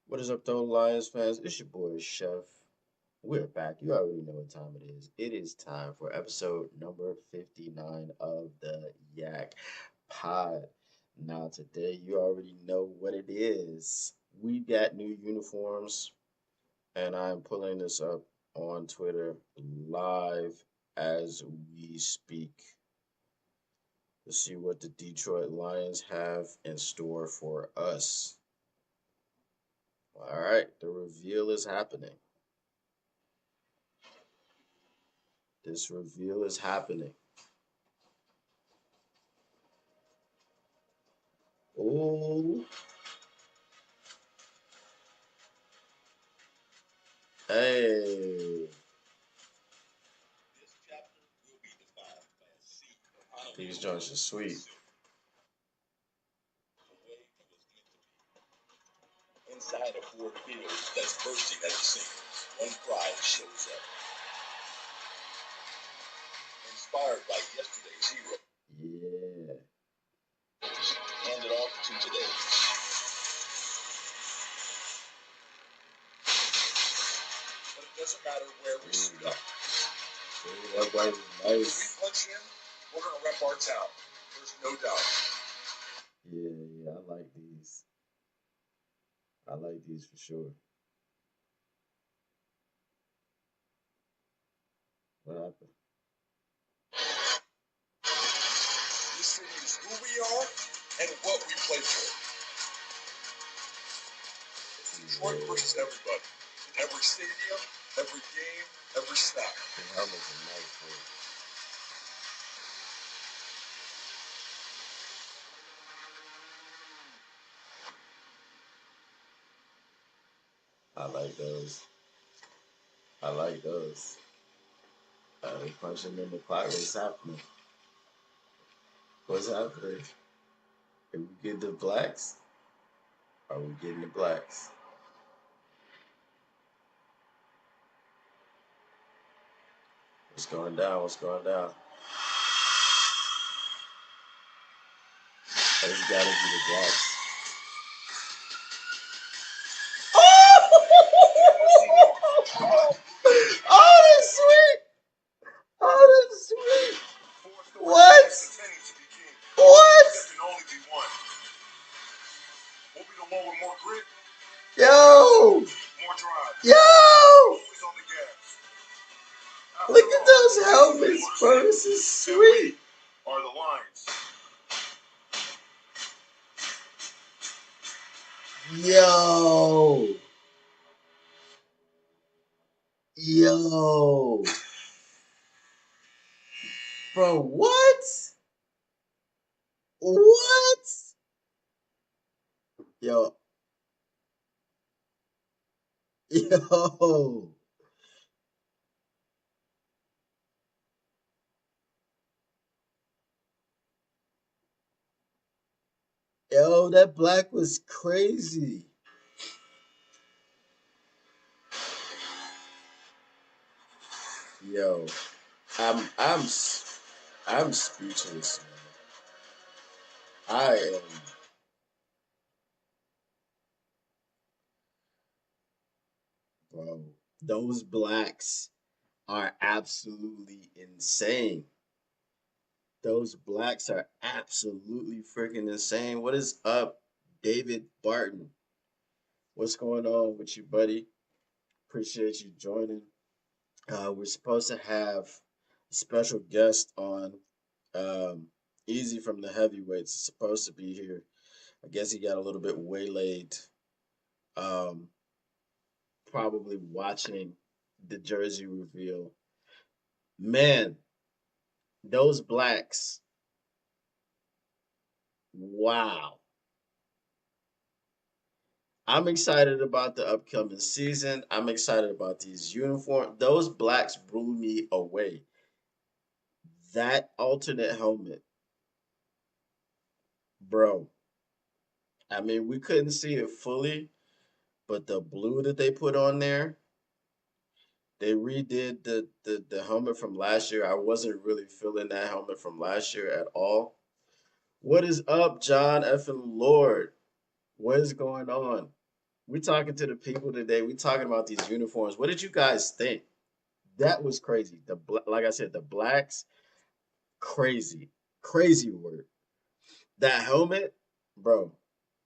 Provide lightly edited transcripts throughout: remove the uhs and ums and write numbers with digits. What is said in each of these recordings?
What is up, though, Lions fans? It's your boy, Chef. We're back. You already know what time it is. It is time for episode number 59 of the YAK pod. Now, today, you already know what it is. We got new uniforms, and I'm pulling this up on Twitter live as we speak. Let's see what the Detroit Lions have in store for us. All right, the reveal is happening. This reveal is happening. Oh, hey. These joints are sweet. Inside a Ford Field that's bursting at the seams, one pride shows up. Inspired by yesterday's hero. Yeah. Hand it off to today. But it doesn't matter where we suit up. That white is nice. If we punch in, we're going to rep our town. There's no doubt. Yeah, I like these. I like these for sure. What happened? This city is who we are and what we play for. It's Detroit versus everybody. In every stadium, every game, every snap. The helmets are nice, bro. I like those. I like those. They punching in the clock. What's happening? What's happening? Are we getting the blacks? Are we getting the blacks? What's going down? What's going down? It's gotta be the blacks. Oh, that's sweet! Oh, that's sweet! What? What? Yo! Yo! Look at those helmets, bro. This is sweet. Are the lines? Yo! Yo! Bro, what? What? Yo. Yo. Yo, that black was crazy. Yo, I'm I'm I'm speechless, man. I am, bro. Those blacks are absolutely insane. Those blacks are absolutely freaking insane. What is up, David Barton? What's going on with you, buddy? Appreciate you joining. We're supposed to have a special guest on. Easy from the heavyweights is supposed to be here. I guess he got a little bit waylaid. Um, Probably watching the jersey reveal. Man, those blacks. Wow. I'm excited about the upcoming season. I'm excited about these uniforms. Those blacks blew me away. That alternate helmet, bro. I mean, we couldn't see it fully, but the blue that they put on there, they redid the helmet from last year. I wasn't really feeling that helmet from last year at all. What is up, John effing Lord? What is going on? We talking to the people today. We talking about these uniforms. What did you guys think? That was crazy. Like I said, the blacks, crazy, crazy word. That helmet, bro.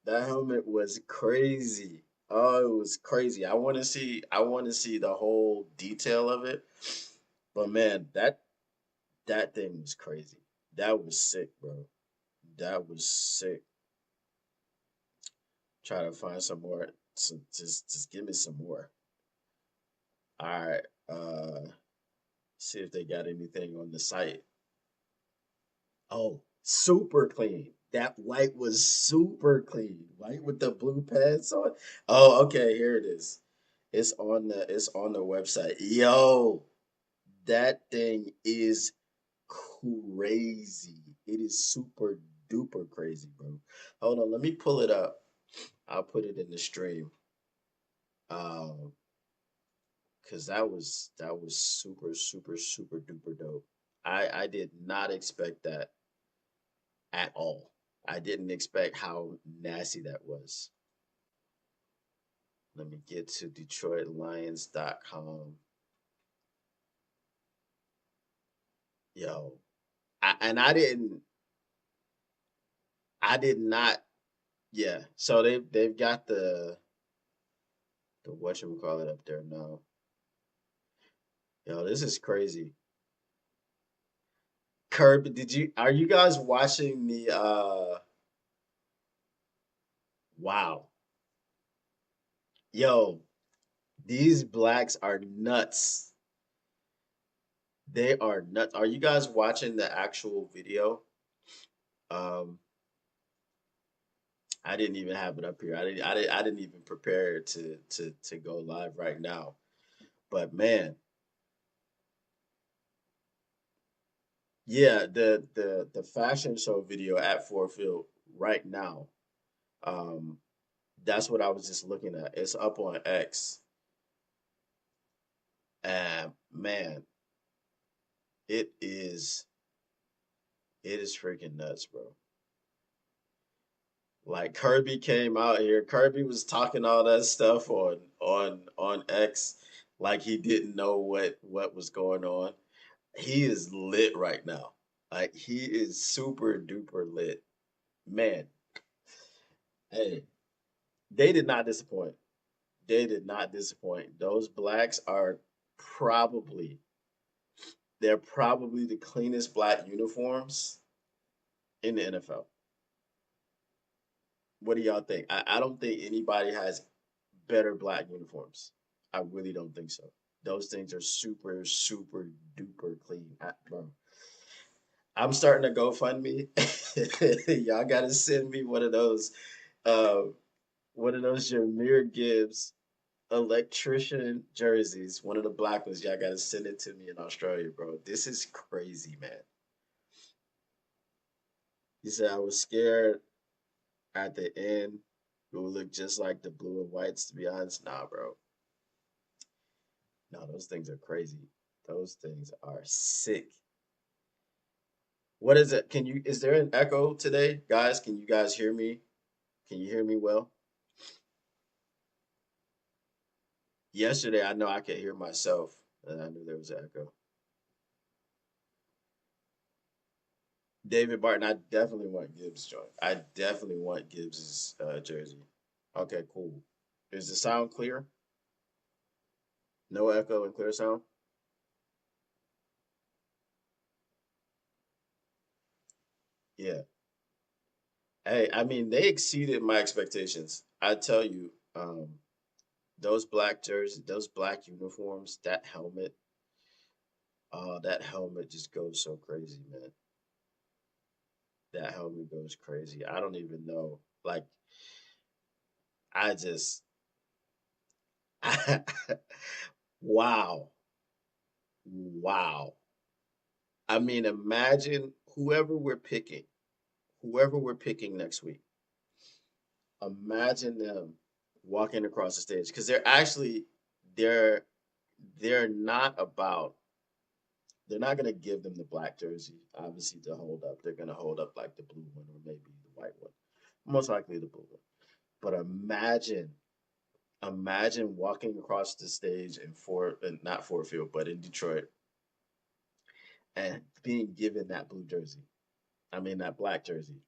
That helmet was crazy. Oh, it was crazy. I want to see. I want to see the whole detail of it. But man, that thing was crazy. That was sick, bro. That was sick. Try to find some more. So just give me some more. All right. See if they got anything on the site. Oh, super clean. That white was super clean. White with the blue pads on. Oh, okay, here it is. It's on the website. Yo, that thing is crazy. It is super duper crazy, bro. Hold on, let me pull it up. I'll put it in the stream. Um, because that was super super duper dope. I did not expect that at all. I didn't expect how nasty that was. Let me get to detroitlions.com. Yo, and I did not. Yeah, so they've got the whatchamacallit up there now. Yo, this is crazy. Kirby, are you guys watching the wow. Yo, these blacks are nuts. They are nuts. Are you guys watching the actual video? Um, I didn't even have it up here. I didn't even prepare to go live right now. But man, yeah, the fashion show video at Ford Field right now. Um, that's what I was just looking at. It's up on X, and man, it is it is freaking nuts, bro. Like Kirby came out here. Kirby was talking all that stuff on X, like he didn't know what was going on. He is lit right now. Like he is super duper lit. Man, hey, they did not disappoint. They did not disappoint. Those blacks are probably they're probably the cleanest black uniforms in the NFL. What do y'all think? I don't think anybody has better black uniforms. I really don't think so. Those things are super, super duper clean. Bro, I'm starting to GoFundMe. Y'all gotta send me uh, one of those Jameer Gibbs electrician jerseys. One of the black ones. Y'all gotta send it to me in Australia, bro. This is crazy, man. He said I was scared at the end. It would look just like the blue and whites. To be honest, nah, bro. No, those things are crazy. Those things are sick. What is it? Is there an echo today? Guys, can you guys hear me? Can you hear me well? Yesterday, I know I could hear myself, and I knew there was an echo. David Barton, I definitely want Gibbs joint. I definitely want Gibbs's jersey. Okay, cool. Is the sound clear? No echo and clear sound? Yeah. Hey, I mean, they exceeded my expectations. I tell you, those black jerseys, those black uniforms, that helmet just goes so crazy, man. That helmet goes crazy. I don't even know. Like, I just, wow, wow. I mean, imagine whoever we're picking next week. Imagine them walking across the stage because they're they're not about they're not gonna give them the black jersey obviously to hold up. They're gonna hold up like the blue one or maybe the white one, most likely the blue one. But imagine walking across the stage in Fort, not Fort Field, but in Detroit, and being given that blue jersey. I mean that black jersey.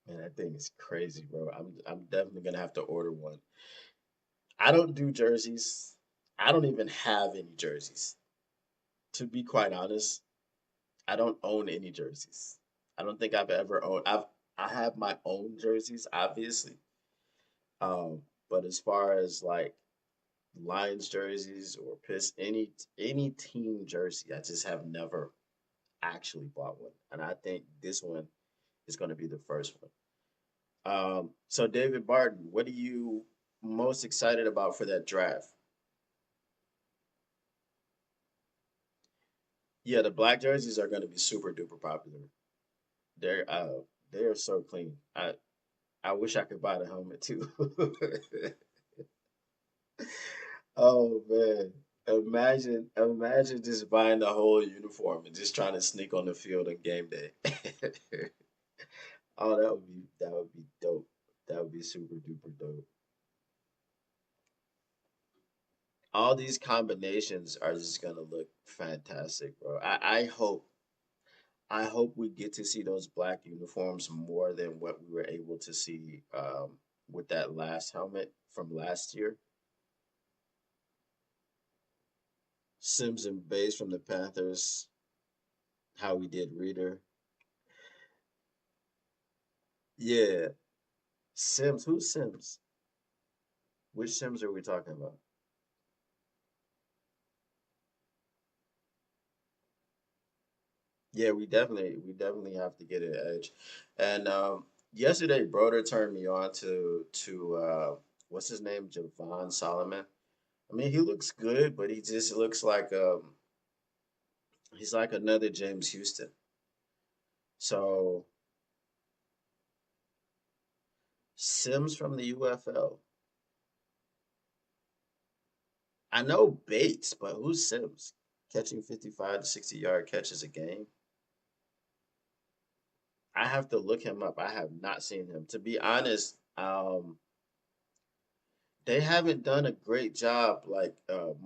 Man, that thing is crazy, bro. I'm definitely gonna have to order one. I don't do jerseys. I don't even have any jerseys. To be quite honest, I don't own any jerseys. I don't think I've ever owned. I have my own jerseys, obviously. But as far as like Lions jerseys or piss any team jersey, I just have never actually bought one, and I think this one is going to be the first one. So David Barton, what are you most excited about for that draft? Yeah, the black jerseys are going to be super duper popular. They're they are so clean. I wish I could buy the helmet too. Oh man. Imagine just buying the whole uniform and just trying to sneak on the field on game day. Oh, that would be dope. That would be super duper dope. All these combinations are just gonna look fantastic, bro. I hope we get to see those black uniforms more than what we were able to see with that last helmet from last year. Sims and Bass from the Panthers, how we did Reader. Yeah, Sims. Who's Sims? Which Sims are we talking about? Yeah, we definitely have to get an edge. And yesterday, Broder turned me on to what's his name, Javon Solomon. I mean, he looks good, but he just looks like he's like another James Houston. So Sims from the UFL. I know Bates, but who's Sims? Catching 55 to 60-yard catches a game. I have to look him up. I have not seen him. To be honest, they haven't done a great job like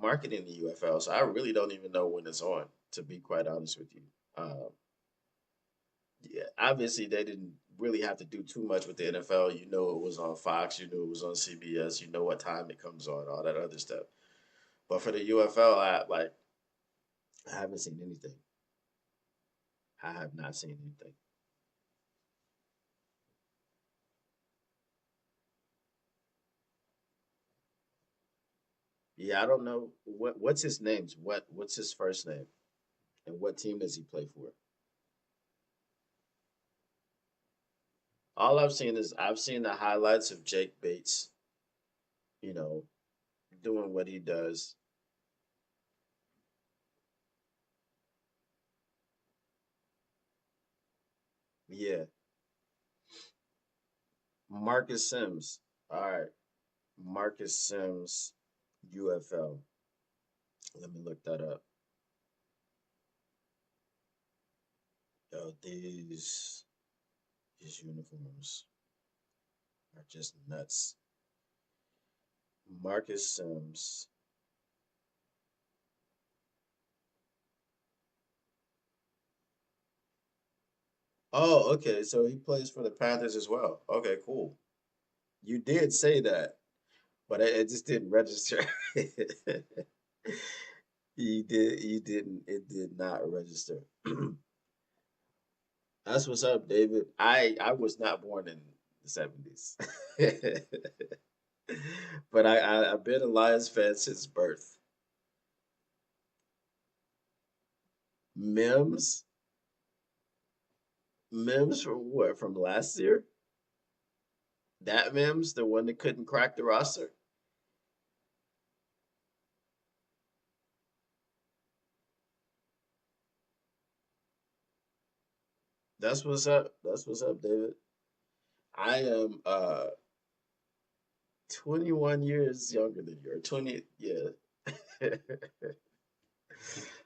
marketing the UFL, so I really don't even know when it's on. To be quite honest with you, yeah, obviously they didn't really have to do too much with the NFL. You know, it was on Fox. You knew it was on CBS. You know what time it comes on, all that other stuff. But for the UFL, I haven't seen anything. I have not seen anything. Yeah, I don't know what's his name's what's his first name and what team does he play for? All I've seen the highlights of Jake Bates, you know, doing what he does. Yeah, Marcus Sims. All right, Marcus Sims, UFL. Let me look that up. Yo, these uniforms are just nuts. Marcus Sims. Oh, okay. So he plays for the Panthers as well. Okay, cool. You did say that, but it just didn't register. You didn't. It did not register. That's what's up, David. I was not born in the 70s, but I've been a Lions fan since birth. Mims, Mims from what? From last year? That Mims, the one that couldn't crack the roster. That's what's up. That's what's up, David. I am. 21 years younger than you, or 20, yeah.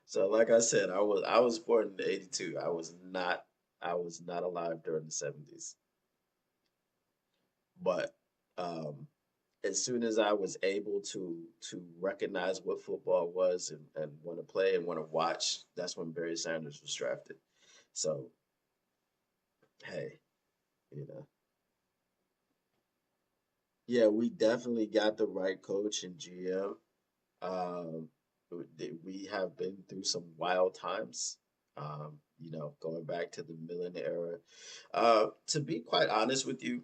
So like I said, I was born in '82. I was not alive during the '70s. But um as soon as I was able to recognize what football was and want to play and want to watch, that's when Barry Sanders was drafted. So hey, you know, yeah, we definitely got the right coach and GM. Um, we have been through some wild times. Going back to the millennium era. To be quite honest with you,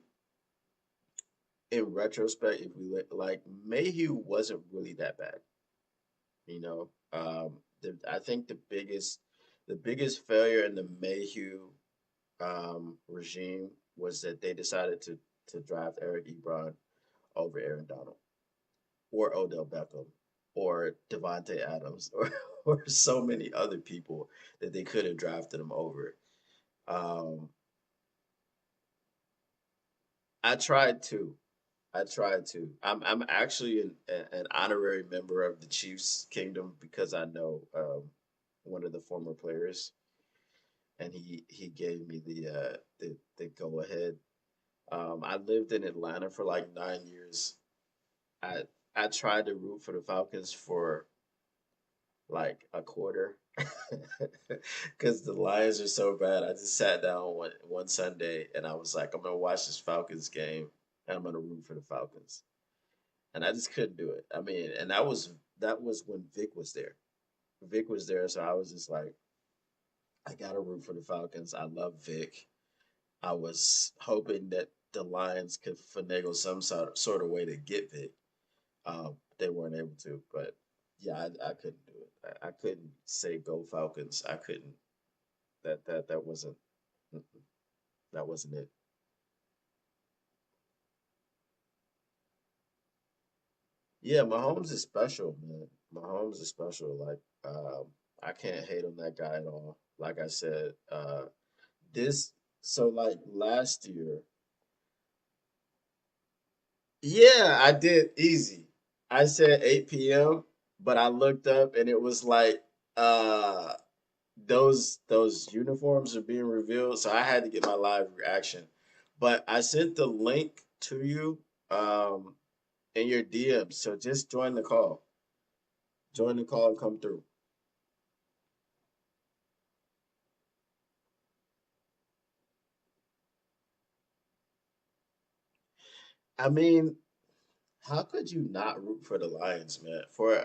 in retrospect, if we like Mayhew wasn't really that bad. You know, I think the biggest failure in the Mayhew regime was that they decided to draft Eric Ebron over Aaron Donald or Odell Beckham or Devontae Adams or so many other people that they could have drafted him over. Um, I tried to. I tried to. I'm actually an honorary member of the Chiefs Kingdom because I know one of the former players, and he gave me the go ahead. I lived in Atlanta for like 9 years. I I tried to root for the Falcons for like a quarter because the Lions are so bad. I just sat down one Sunday and I was like, I'm gonna watch this Falcons game and I'm gonna root for the Falcons, and I just couldn't do it. I mean, and that was when Vic was there. Vic was there, so I was just like, I gotta root for the Falcons. I love Vic. I was hoping that the Lions could finagle some sort of way to get Vic. They weren't able to, but yeah, I couldn't do it. I couldn't say go Falcons. I couldn't. That wasn't mm-mm, that wasn't it. Yeah, Mahomes is special, man. Mahomes is special. Like, I can't hate on that guy at all. Like I said, this so like last year, yeah, I did easy. I said 8 p.m., but I looked up and it was like uh those uniforms are being revealed, so I had to get my live reaction. But I sent the link to you in your DM, so just join the call. Join the call and come through. I mean, how could you not root for the Lions, man? For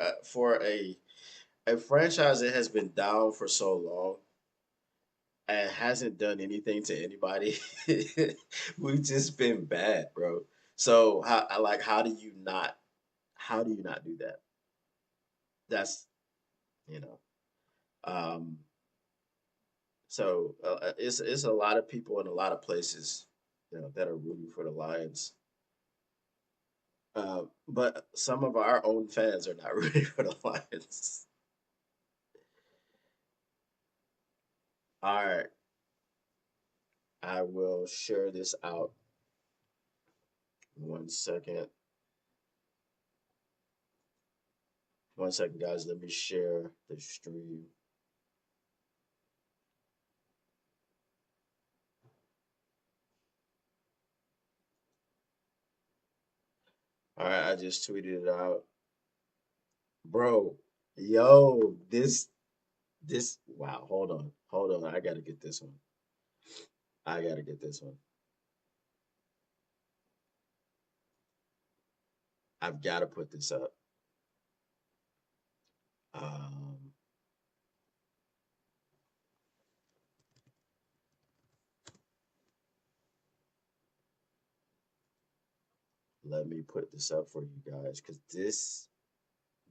a franchise that has been down for so long and hasn't done anything to anybody. We've just been bad, bro. So how do you not do that? That's you know. Um it's a lot of people in a lot of places, that are rooting for the Lions. But some of our own fans are not rooting for the Lions. All right, I will share this out. 1 second. 1 second, guys. Let me share the stream. All right, I just tweeted it out. Bro, yo, this wow, hold on. Hold on. I gotta get this one. I gotta get this one. I've gotta put this up. Um, Let me put this up for you guys because this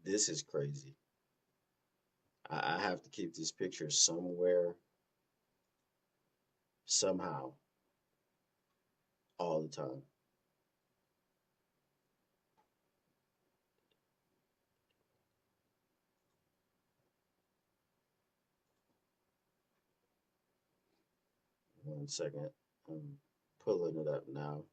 is crazy. I have to keep this picture somewhere, somehow, all the time. 1 second. I'm pulling it up now.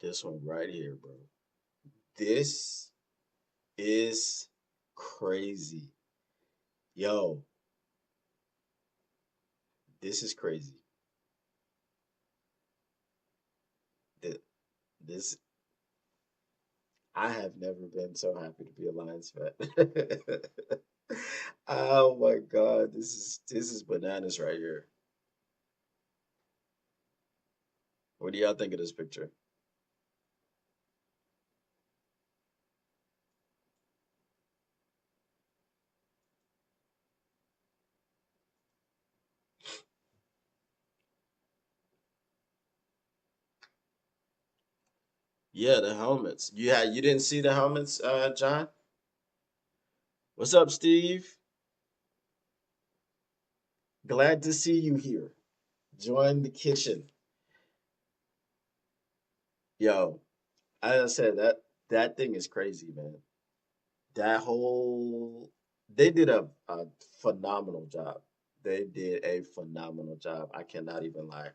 This one right here, bro. This is crazy. Yo, this is crazy. Th- This I have never been so happy to be a Lions fan. Oh my God, this is bananas right here. What do y'all think of this picture? Yeah, the helmets. You didn't see the helmets, John? What's up, Steve? Glad to see you here. Join the kitchen. Yo, as I said, that thing is crazy, man. That whole they did a phenomenal job. They did a phenomenal job. I cannot even lie.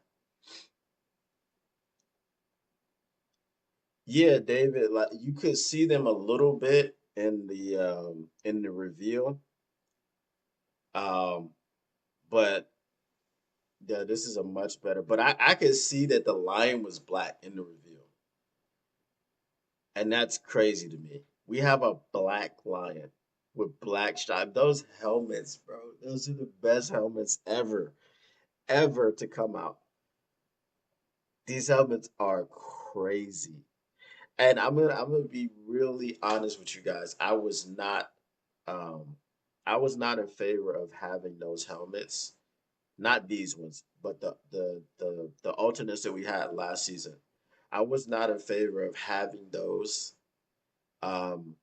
Yeah, David, like you could see them a little bit in the reveal. Um, but yeah, this is a much better. But I could see that the lion was black in the reveal. And that's crazy to me. We have a black lion with black stripe. Those helmets, bro, those are the best helmets ever to come out. These helmets are crazy. And I'm gonna be really honest with you guys. Um I was not in favor of having those helmets. Not these ones, but the alternates that we had last season. I was not in favor of having those um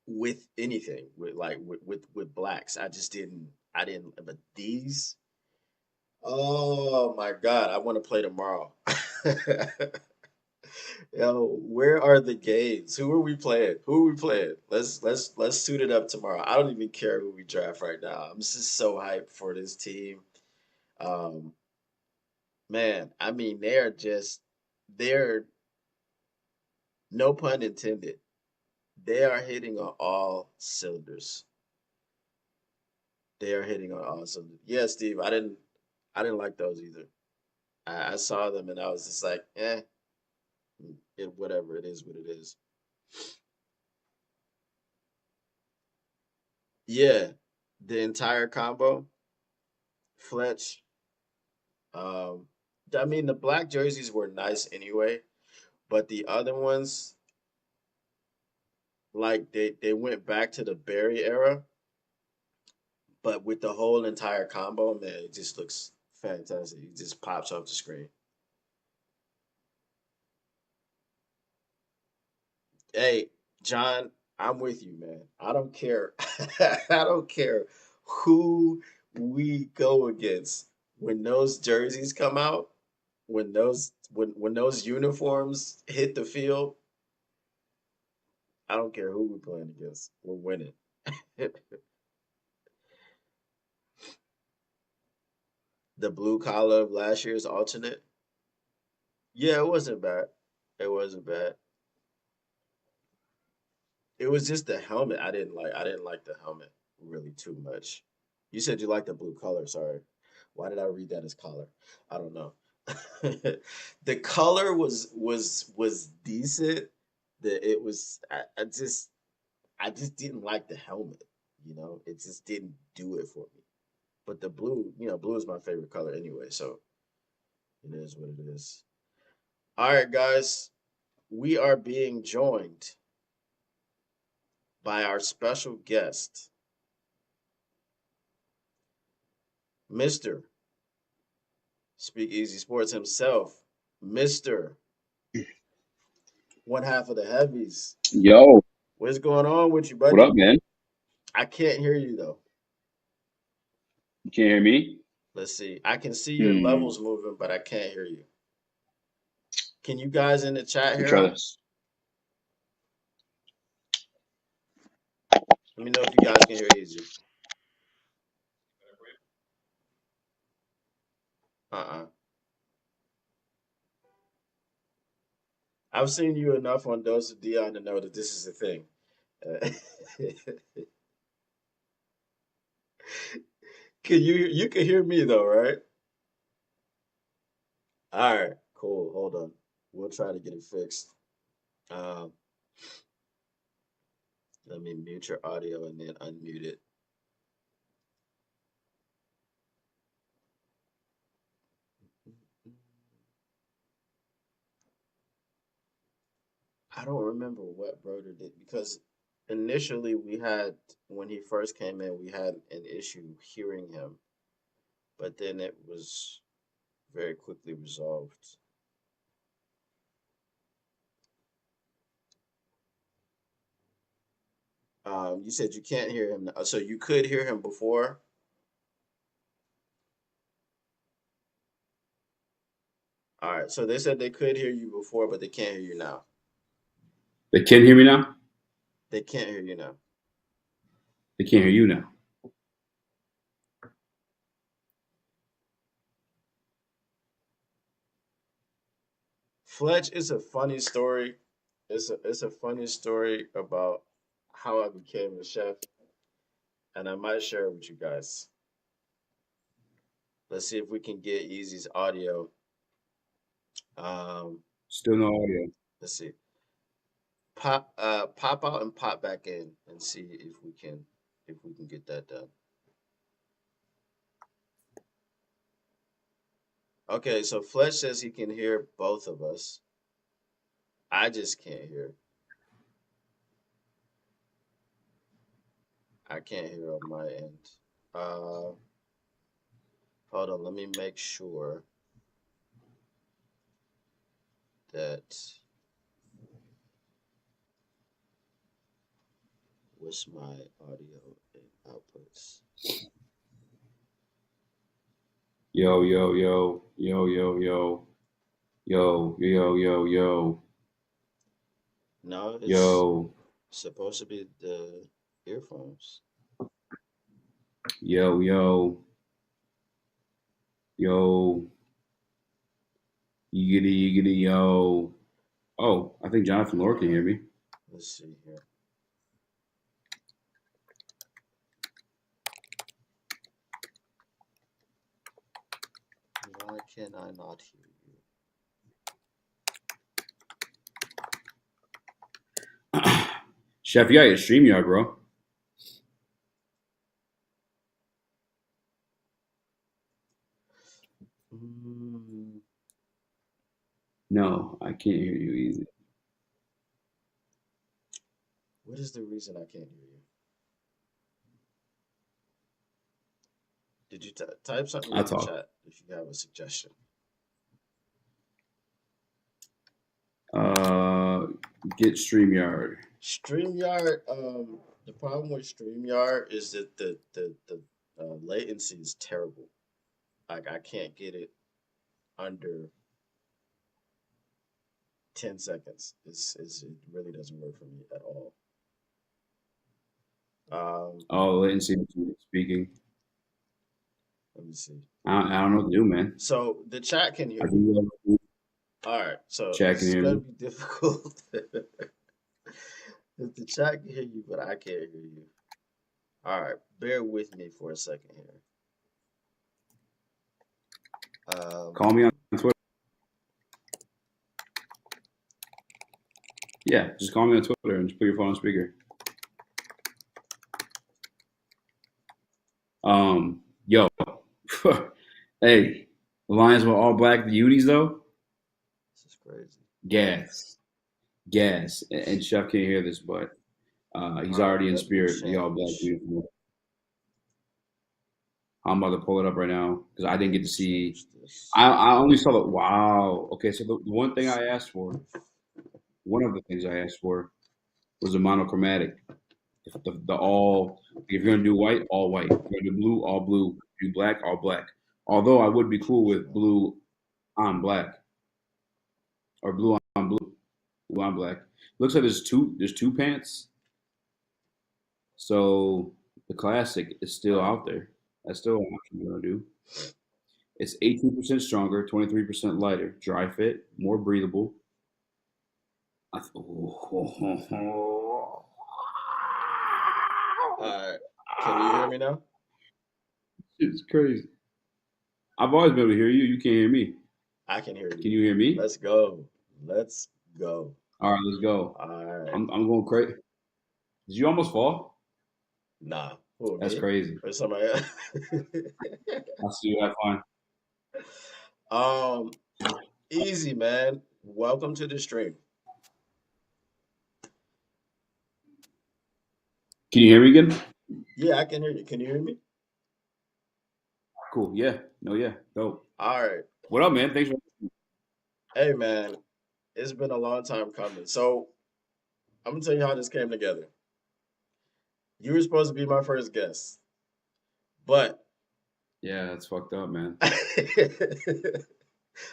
with anything with like with blacks. I didn't but these, oh my God, I want to play tomorrow. Yo, where are the games? Who are we playing? Who are we playing? Let's suit it up tomorrow. I don't even care who we draft right now. I'm just so hyped for this team. Um, man, I mean they're no pun intended. They are hitting on all cylinders. They are hitting on all cylinders. Yeah, Steve, I didn't like those either. I saw them and I was just like, whatever, it is what it is. Yeah, the entire combo, Fletch. Um, I mean, the black jerseys were nice anyway, but the other ones, like they went back to the Barry era, but with the whole entire combo, man, it just looks fantastic. It just pops off the screen. Hey, John, I'm with you, man. I don't care. I don't care who we go against. When those jerseys come out, when those uniforms hit the field, I don't care who we're playing against. We're winning. The blue collar of last year's alternate. Yeah, it wasn't bad. It wasn't bad. It was just the helmet. I didn't like the helmet really too much. You said you liked the blue color, sorry. Why did I read that as color? I don't know. The color was decent. I just didn't like the helmet, It just didn't do it for me. But the blue, blue is my favorite color anyway, so it is what it is. All right, guys, we are being joined by our special guest, Mr. Speak Easy Sports himself, Mr. One half of the heavies. Yo, What's going on with you, what up, buddy? man? I can't hear you though. You can't hear me? Let's see. I can see your Hmm. levels moving, but I can't hear you. Can you guys in the chat Let me hear try him? this. Let me know if you guys can hear easy. Uh-uh. I've seen you enough on Dose of Dion to know that this is a thing. Uh, can you can hear me though, right? All right, cool. Hold on. We'll try to get it fixed. Um, Let me mute your audio and then unmute it. I don't remember what Broder did because initially we had when he first came in, we had an issue hearing him, but then it was very quickly resolved. You said you can't hear him now, so you could hear him before. All right, so they said they could hear you before, but they can't hear you now. They can hear me now. They can't hear you now. They can't hear you now. Fletch is a funny story. It's a funny story about how I became a chef, and I might share it with you guys. Let's see if we can get Easy's audio. Um, Still no audio. let's see. Pop out and pop back in and see if we can get that done. Okay, so Fletch says he can hear both of us. I just can't hear. I can't hear on my end. Uh, Hold on, let me make sure that what's my audio and outputs. Yo, yo, yo, yo, yo, yo, yo, yo, yo, yo, No, it's yo, supposed to be the earphones. yo, yo, yo, yiggity, yiggity, yo. Oh, I think Jonathan Lord can hear me. Let's see here. Why can I not hear you? Chef, you got your StreamYard, bro. Mm, No, I can't hear you either. what is the reason I can't hear you? Did you type something I'll in the talk. chat if you have a suggestion? Get StreamYard. StreamYard, the problem with StreamYard is that the latency is terrible. Like I can't get it under 10 seconds. It really doesn't work for me at all. Oh, latency between speaking. Let me see. I don't know what to do, man. So the chat can I hear you. do All right. So chat this can is hear gonna me. be difficult. If the chat can hear you, but I can't hear you. All right. Bear with me for a second here. Call me on Twitter. Yeah, just call me on Twitter and just put your phone on speaker. Yo, hey, the Lions were all black. The Unis though, This is crazy. gas, gas. And Chef can't hear this, but he's All right. already in Let me spirit. The all black change. uniform. I'm about to pull it up right now because I didn't Let get to me see. change this. I only saw the wow. Okay, so the one thing I asked for, If one of the things I asked for was a monochromatic. The all, if you're gonna do white, all white. If you're gonna do blue, all blue. Do black, all black. Although I would be cool choose with one. blue on black or blue on blue, blue on black. Looks like there's two pants. So the classic is still All right. out there. That's still an option you're gonna do. It's 18% stronger, 23% lighter, dry fit, more breathable. Alright. Can you hear me now? It's crazy. I've always been able to hear you. You can't hear me. I can hear Can you. you hear me? Let's go. Let's go. All right, let's go. Alright. I'm going crazy. Did you almost fall? Nah. Who, That's me? crazy. Or somebody else? I see you. Have fun. um, Easy, man. Welcome to the stream. Can you hear me again? Yeah, I can hear you. Can you hear me? Cool. Yeah. No. Yeah. Dope. Alright. What up, man? Thanks for. Hey, man. It's been a long time coming. So I'm gonna tell you how this came together. You were supposed to be my first guest, but Yeah, that's fucked up, man.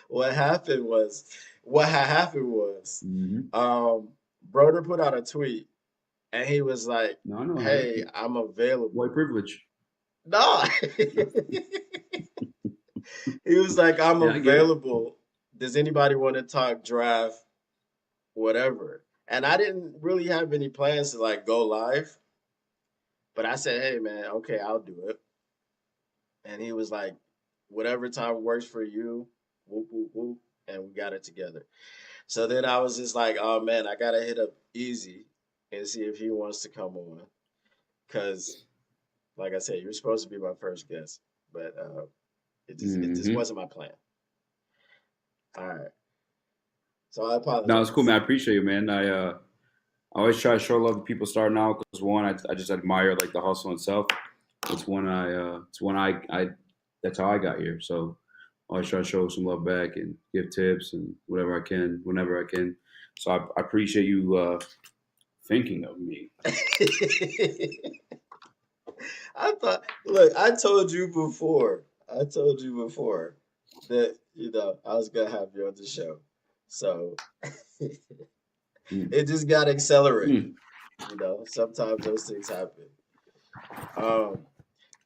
what happened was, what had happened was, Mm-hmm. Broder put out a tweet and he was like, No, I know. "Hey, I'm available." White privilege. No, he was like, "I'm Yeah, I get it. available. Does anybody want to talk draft, whatever?" And I didn't really have any plans to like go live, but I said, "Hey, man, okay, I'll do it." And he was like, "Whatever time works for you, whoop whoop whoop," and we got it together. So then I was just like, "Oh man, I gotta hit up Easy and see if he wants to come on." Because, like I said, you're supposed to be my first guest, but it just Mm-hmm. wasn't my plan. All right, so I No, it's cool, apologize. man. I appreciate you, man. I always try to show love to people starting out because one, I just admire like the hustle itself. It's one I that's how I got here. So I always try to show some love back and give tips and whatever I can, whenever I can. So I appreciate you thinking of me. I thought, look, I told you before. I told you before that I was gonna have you on the show, so Mm. it just got accelerated. Mm. Sometimes those things happen. Um,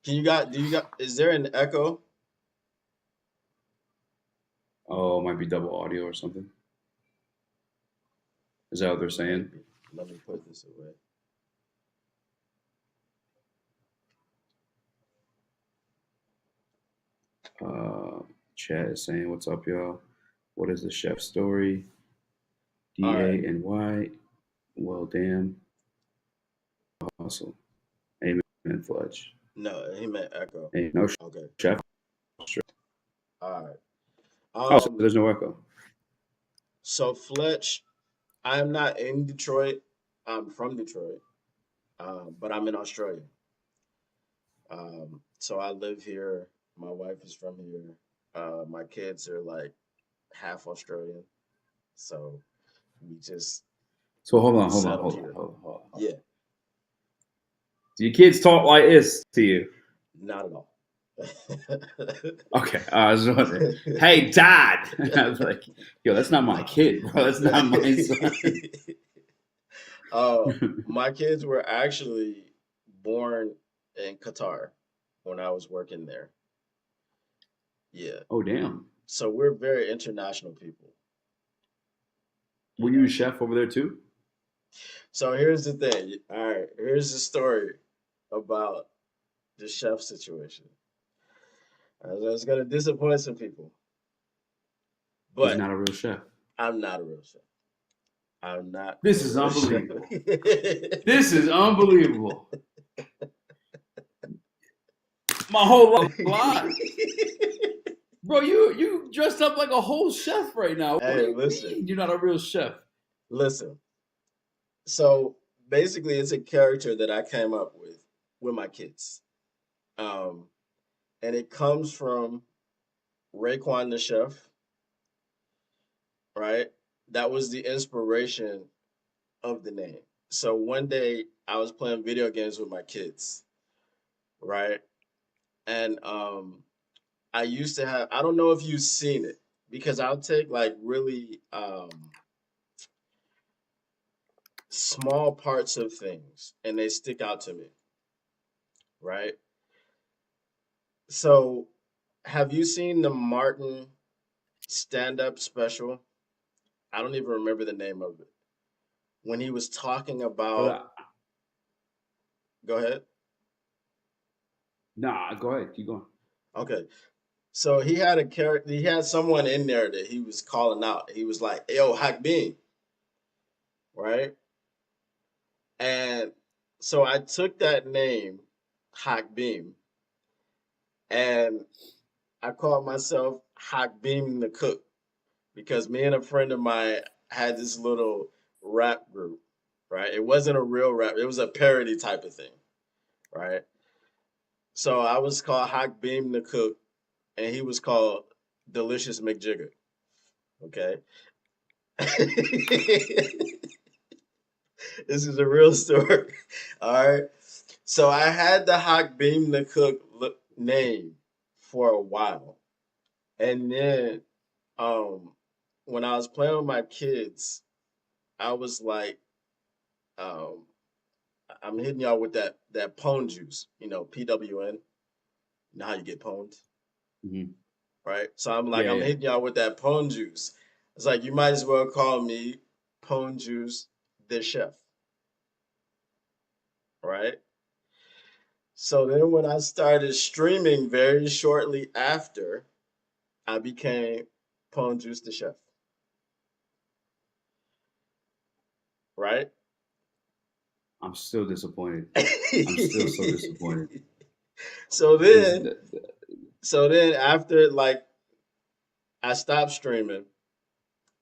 can you got? Do you got? Is there an echo? Oh, it might be double audio or something. Is that what they're saying? Maybe. Let me put this away. Uh, Chat is saying, "What's up, y'all? What is the chef story? All right. DANY. Well, damn, hustle. Amen, Fletch. No, he meant echo. Ain't no Okay. chef. All right. Oh, so there's no echo. So Fletch, I am not in Detroit. I'm from Detroit, but I'm in Australia. So I live here. My wife is from here. My kids are like half Australian, so we just So hold on, hold on, settled hold on, here. hold on, hold on. Yeah, Do your kids talk like this to you? not at all. Okay, I was wondering. Hey, Dad. I was like, yo, that's not my No. kid, bro. That's not my son. uh, my kids were actually born in Qatar when I was working there. Yeah, Oh, damn. so we're very international people, you Were you a know. chef over there too? So here's the thing. All right, here's the story about the chef situation. I was gonna disappoint some people, He's but not a real chef. I'm not a real chef. I'm not a This is real chef. unbelievable. This is unbelievable. My whole life. Bro, you dressed up like a whole chef right now. What do Hey, you listen, mean you're not a real chef? listen. So basically, it's a character that I came up with my kids, um, and it comes from Raekwon the chef, right? That was the inspiration of the name. So one day I was playing video games with my kids, right? And I used to have, I don't know if you've seen it because I'll take like really small parts of things and they stick out to me, right? So have you seen the Martin stand up special? I don't even remember the name of it. when he was talking about. But Go ahead. nah, go ahead. Keep going. Okay. So he had a character. He had someone in there that he was calling out. He was like, "Yo, Hakbin," right? And so I took that name, Hakbin, and I called myself Hakbin the Cook because me and a friend of mine had this little rap group, right? It wasn't a real rap; it was a parody type of thing, right? So I was called Hakbin the Cook, and he was called Delicious McJigger. Okay. This is a real story. All right. So I had the Hawk Beam the Cook name for a while. And then um when I was playing with my kids, I was like, um, I'm hitting y'all with that pone juice, PWN. You know how you get pwned, Mm-hmm. right? So I'm like, Yeah, I'm yeah. hitting y'all with that pone juice. It's like you might as well call me Pone Juice the Chef, right? So then when I started streaming very shortly after, I became Pone Juice the Chef, right? I'm still disappointed. I'm still so disappointed. so This, then so then after like I stopped streaming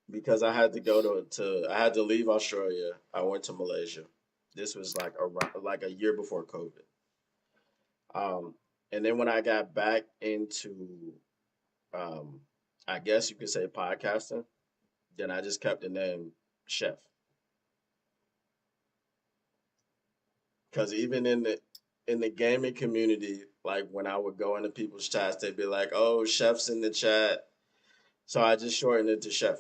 because I had to go to I had to leave Australia. I went to Malaysia. This was like a year before COVID. Um, and then when I got back into um, I guess you could say podcasting, then I just kept the name Chef. Because even in the gaming community, like when I would go into people's chats, they'd be like, "Oh, Chef's in the chat," so I just shortened it to Chef.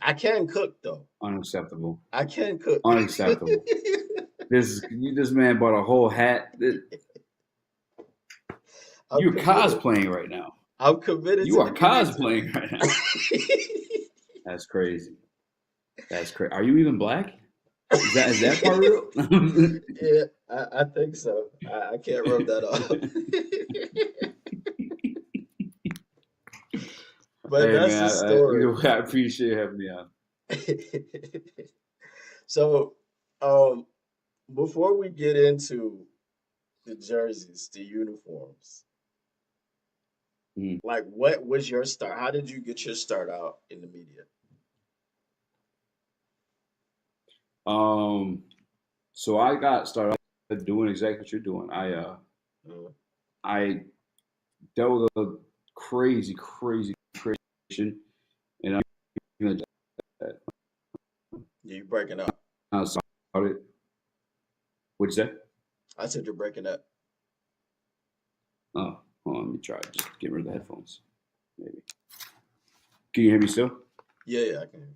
I can cook though. unacceptable. I can cook. Unacceptable. This man bought a whole hat. I'm You're committed. cosplaying right now. I'm committed You to are the community. cosplaying right now. That's crazy. That's crazy. Are you even black? Is that part real? Yeah, I think so. I can't rub that off. But Hey that's man, the story. I appreciate having me on. So, um, before we get into the jerseys, the uniforms, Mhm. like what was your start? How did you get your start out in the media? Um, so I got started off doing exactly what you're doing. Uh, I dealt with a crazy situation, and you breaking up. I started. What'd you say? I said you're breaking up. Oh, hold on, let me try. Just get rid of the headphones. Maybe. Can you hear me still? Yeah, I can.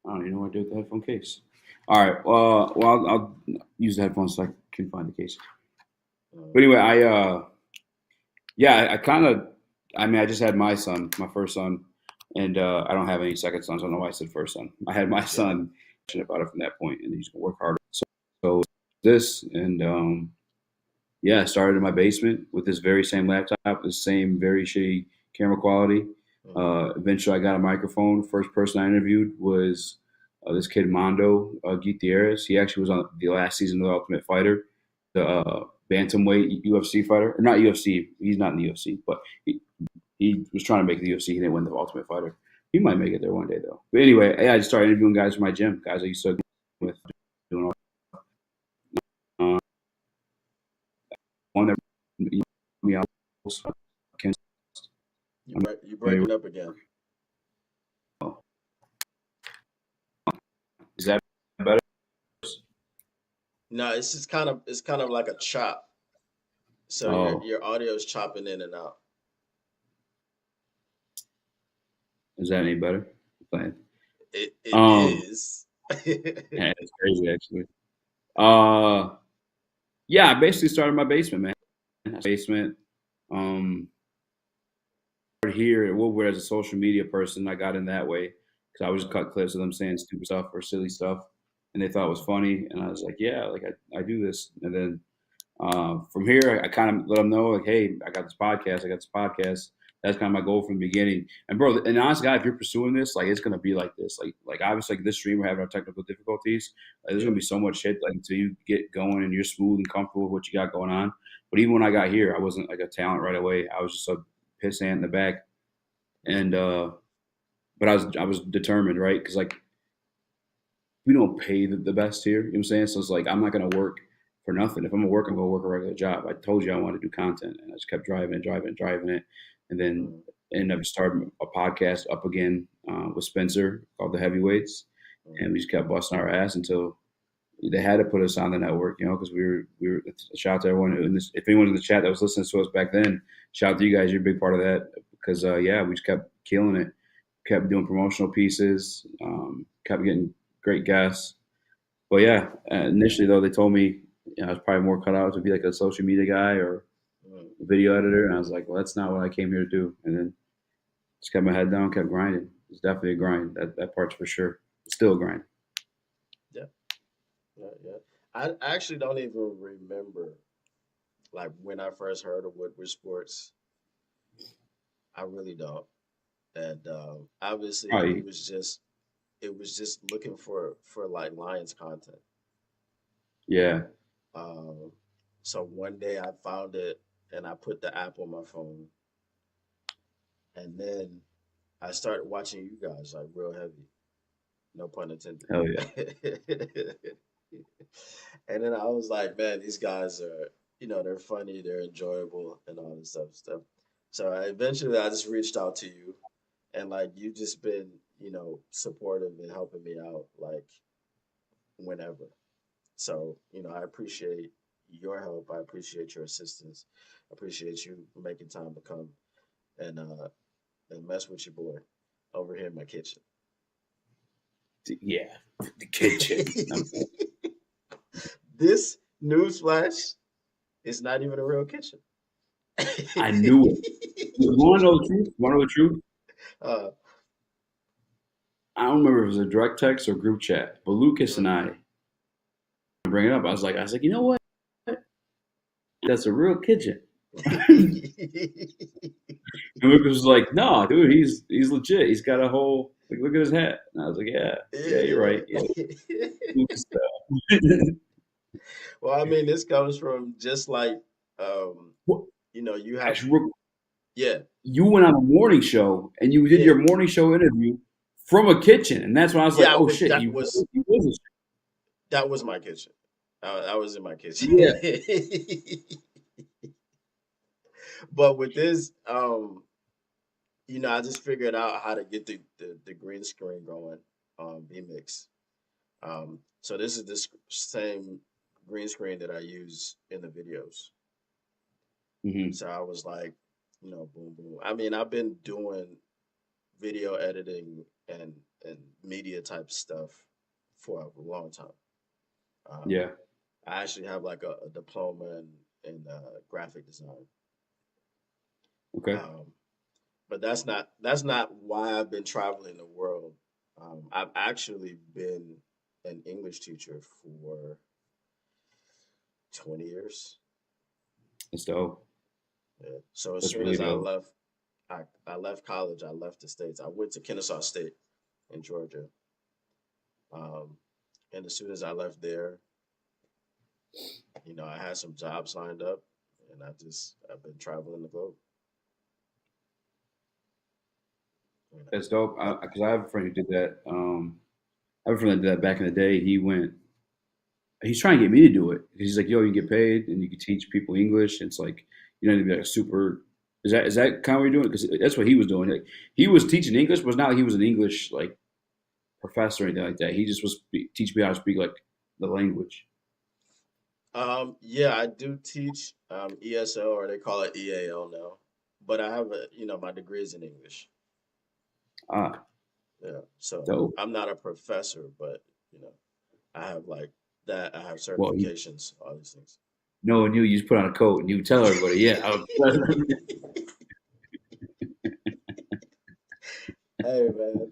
I don't even know what I did with the headphone case. All right. Well, I'll use the headphones so I can find the case. But anyway, yeah, I kind of, I mean, I just had my son, my first son, and I don't have any second sons. I don't know why I said first son. I had my Yeah. son, about it from that point, and he's gonna work harder. So this, and yeah, I started in my basement with this very same laptop, the same very shitty camera quality. Mhm. Eventually, I got a microphone. First person I interviewed was this kid Mondo Gutierrez. He actually was on the last season of The Ultimate Fighter, the bantamweight UFC fighter, or not UFC. He's not in the UFC, but he was trying to make the UFC. He didn't win the Ultimate Fighter. He might make it there one day though. But anyway, yeah, I just started interviewing guys from my gym, guys I used to with doing all. One that me out. You breaking up again. Is that better? No, it's kind of like a chop. So your Oh, your audio is chopping in and out. is that any better? Fine. It Um, is. yeah, it's crazy actually. Uh, yeah, I basically started in my basement, man. Basement. Um, here at Woodward as a social media person. I got in that way because I would just cut clips of them saying stupid stuff or silly stuff, and they thought it was funny. And I was like, yeah, like I do this. And then from here, I kind of let them know, like, hey, I got this podcast. I got this podcast. That's kind of my goal from the beginning. And bro, and honestly, guy, if you're pursuing this, like, it's gonna be like this. Like obviously, like this stream, we're having our technical difficulties. There's gonna be so much shit like until you get going and you're smooth and comfortable with what you got going on. But even when I got here, I wasn't like a talent right away. I was just a pissant in the back, and but I was determined, right? Because like we don't pay the best here. You know what I'm saying? So it's like I'm not gonna work for nothing. If I'm gonna work, I'm gonna work a regular job. I told you I wanted to do content, and I just kept driving it, and then ended up starting a podcast up again with Spencer called The Heavyweights, and we just kept busting our ass until they had to put us on the network, you know, because we were. Shout out to everyone if anyone in the chat that was listening to us back then, shout out to you guys. You're a big part of that because yeah, we just kept killing it, kept doing promotional pieces, kept getting great guests. But yeah, initially though, they told me I was probably more cut out to be like a social media guy or a video editor, and I was like, well, that's not what I came here to do. And then just kept my head down, kept grinding. It's definitely a grind. That part's for sure. It's still a grind. Yeah. I actually don't even remember like when I first heard of Woodward Sports. I really don't. And obviously Probably, it was just looking for like Lions content. yeah. Um, so one day I found it and I put the app on my phone, and then I started watching you guys like real heavy. No pun intended. Hell yeah. And then I was like, man, these guys are, they're funny, they're enjoyable, and all this stuff. So eventually, I just reached out to you, and like you've just been, supportive and helping me out, like whenever. So I appreciate your help. I appreciate your assistance. I appreciate you making time to come and mess with your boy over here in my kitchen. Yeah, the kitchen. This newsflash is not even a real kitchen. I knew it. You want to know the truth? Want to know the truth? Uh, I don't remember if it was a direct text or group chat, but Lucas and I bring it up. I was like, you know what? That's a real kitchen. And Lucas was like, no, dude, he's legit. He's got a whole like, look at his hat. And I was like, yeah, you're right. Yeah. Well, I mean, this comes from just like, What? you have, yeah. You went on a morning show and you did your morning show interview from a kitchen, and that's when I was like, oh shit, he was that was my kitchen. I was in my kitchen. Yeah. But with this, I just figured out how to get the green screen going on vMix. So this is the same green screen that I use in the videos. Mm-hmm. So I was like, boom, boom. I mean, I've been doing video editing and media type stuff for a long time. Yeah. I actually have like a diploma in graphic design. Okay. But that's not why I've been traveling the world. I've actually been an English teacher for 20 years. That's dope. Yeah. So as That's soon really as dope. I left college, I left the States. I went to Kennesaw State in Georgia. And as soon as I left there, I had some jobs lined up, and I've been traveling the globe. That's dope. Because I have a friend who did that. I have a friend that did that back in the day. He's trying to get me to do it. He's like, yo, you get paid and you can teach people English. It's like, you don't need to be like super. Is that kind of what you're doing? Because that's what he was doing. Like, he was teaching English, but it's not like he was an English like professor or anything like that. He just was teaching me how to speak like the language. Yeah, I do teach ESL, or they call it EAL now. But I have my degree is in English. Ah, Yeah. So dope. I'm not a professor, but I have like that. I have Well, certifications, all these things. no one knew. You just put on a coat and you tell everybody, yeah. Hey man.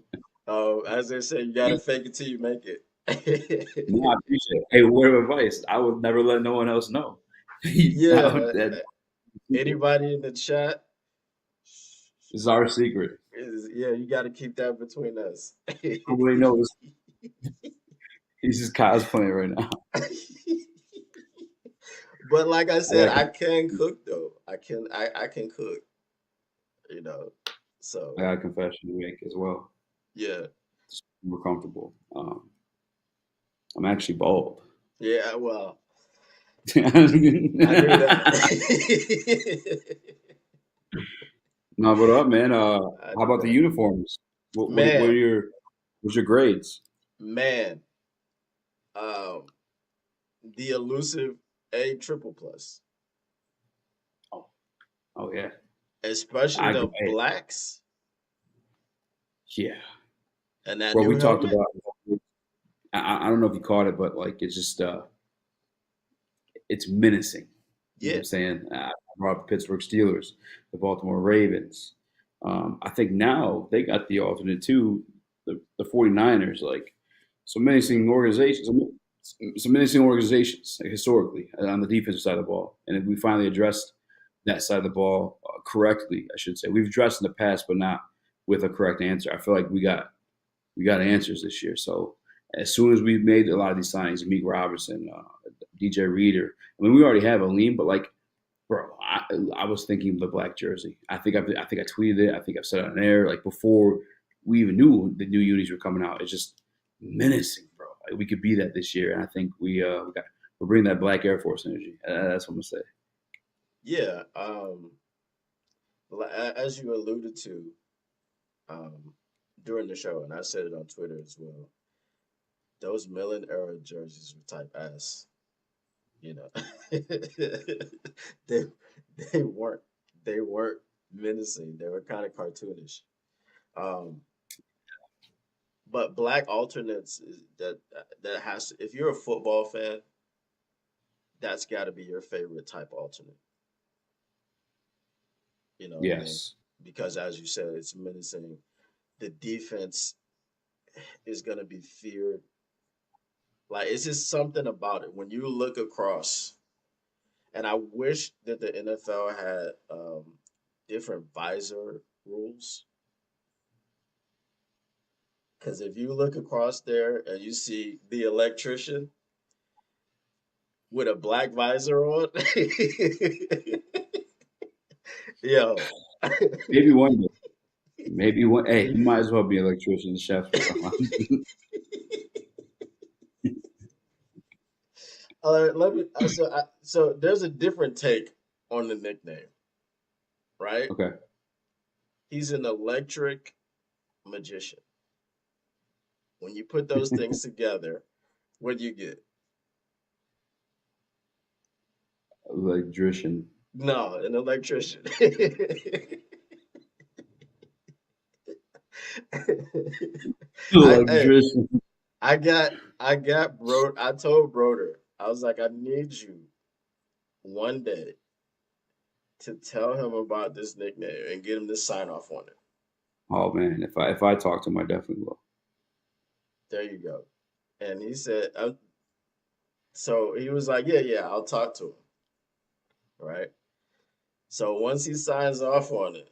As they say, you gotta fake it till you make No, I it. appreciate it. Hey, word of advice: I would never let no one else know. Yeah. That secret. Anybody in the chat? This is our secret. Yeah, you gotta keep that between us. Nobody knows. He's just cosplaying right now. But like I I said, got, I can cook though. I can cook, you know. I So got a confession to make as well. yeah. Just more comfortable. I'm actually bald. Yeah, well, No, I knew that. but up, man. I How knew about the that. uniforms? What are Man, what's your grades? man, um, the elusive A triple plus, Oh, oh yeah. especially I the hey, blacks yeah. and that Well, new we talked helmet. about. I don't know if you caught it, but like it's just it's menacing. You know what Yeah, I'm saying? I brought up the Pittsburgh Steelers, the Baltimore Ravens. I think now they got the alternate too, the 49ers, like some menacing organizations, some menacing organizations like, historically on the defensive side of the ball. And if we finally addressed that side of the ball correctly, I should say. We've addressed in the past, but not with a correct answer. I feel like we got answers this year. So as soon as we made a lot of these signings, Meek Robinson, DJ Reader, I mean, we already have a lean, but like, bro, I was thinking the black jersey. I think I tweeted it. I think I've said it on air like before we even knew the new unis were coming out. It's just menacing, bro. Like, we could be that this year, and I think we're bringing that black Air Force energy. That's what I'm gonna say. yeah. As you alluded to um, during the show, and I said it on Twitter as well. Those Millen era jerseys were type ass. You know, they they weren't they weren't menacing. They were kind of cartoonish. Um, but black alternates that has to, if you're a football fan, that's got to be your favorite type alternate. You know what I mean? Yes, Because as you said, it's menacing. The defense is gonna be feared. Like it's just something about it when you look across. And I wish that the NFL had different visor rules. Because if you look across there and you see the electrician with a black visor on, yo, maybe one day. Maybe one. Hey, you might as well be an electrician, chef, bro. let me. So there's a different take on the nickname, right? Okay. He's an electric magician. When you put those things together, what do you get? Electrician. No, an electrician. Hey, Electrician. I got bro. I told Broder, I was like, I need you one day to tell him about this nickname and get him to sign off on it. Oh man, if I talk to him, I definitely will. There you go. And he said, so he was like, yeah, yeah, I'll talk to him. Right. So once he signs off on it,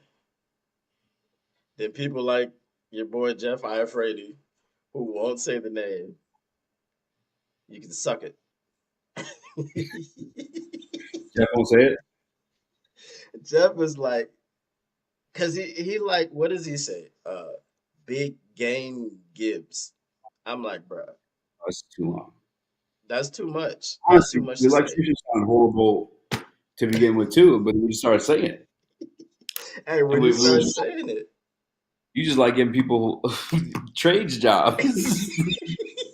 then people like your boy Jeff Iafrady, who won't say the name, you can suck it. Jeff won't say it. Jeff was like, cause he like, what does he say? Big game Gibbs. I'm like, bro, Oh, it's too long. that's too much. That's too Honestly, much the to say. electrician sound horrible to begin with too, but we just started saying it. Hey, And when you start saying it, you just like giving people trades jobs.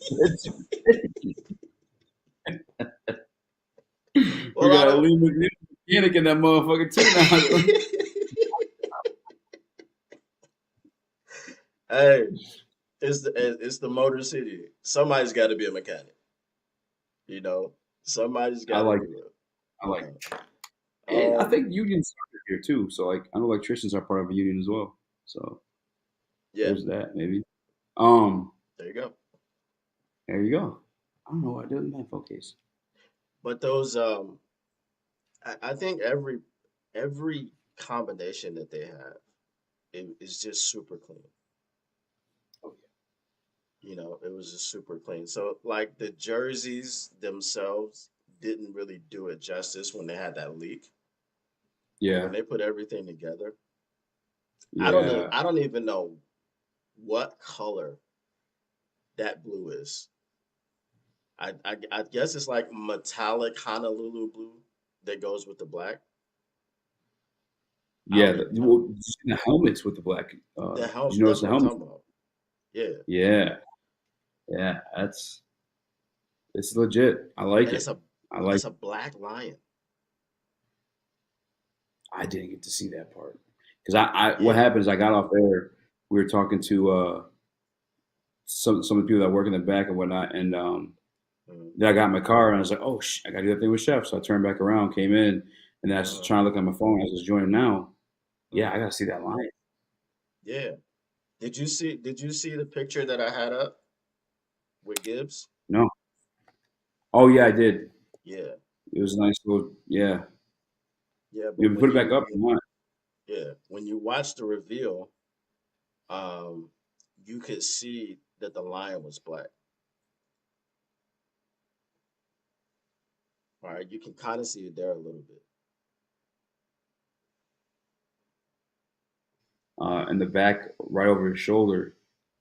It's- we well, I got a don't. lean mechanic in that motherfucker too now. Hey, it's the Motor City. Somebody's got to be a mechanic. You know, somebody's I got to like do it. I You like know. and I Um. think unions are here too. So like I know electricians are part of a union as well. So Yeah, There's that maybe. Um, there you go. there you go. I don't know what I did in that phone case. But those I think every combination that they have is just super clean. It was just super clean. So like the jerseys themselves didn't really do it justice when they had that leak. But when Yeah, they put everything together, I don't know. yeah, I don't even know what color that blue is. I guess it's like metallic Honolulu blue that goes with the black. I yeah. don't even. Well, did you see the helmets with the black? The Did helmet. you notice That's the what I'm helmets? talking about. Yeah, Yeah, yeah. It's legit. I like and it's it. a I like. it's a black lion. I didn't get to see that part because I what Yeah. happened is I got off there. We were talking to some of the people that work in the back and whatnot, and Mm, then I got in my car and I was like, oh, I got to do that thing with Chef. So I turned back around, came in, and I was uh, trying to look at my phone. I was joining now. Yeah, I mm, got to see that lion. yeah. Did you see the picture that I had up with Gibbs? No. Oh yeah, I did. Yeah. It was a nice little. Yeah, Yeah, but you put it back up if you want. when you watch the reveal, um, you could see that the lion was black. All right, you can kind of see it there a little bit. In the back, right over his shoulder,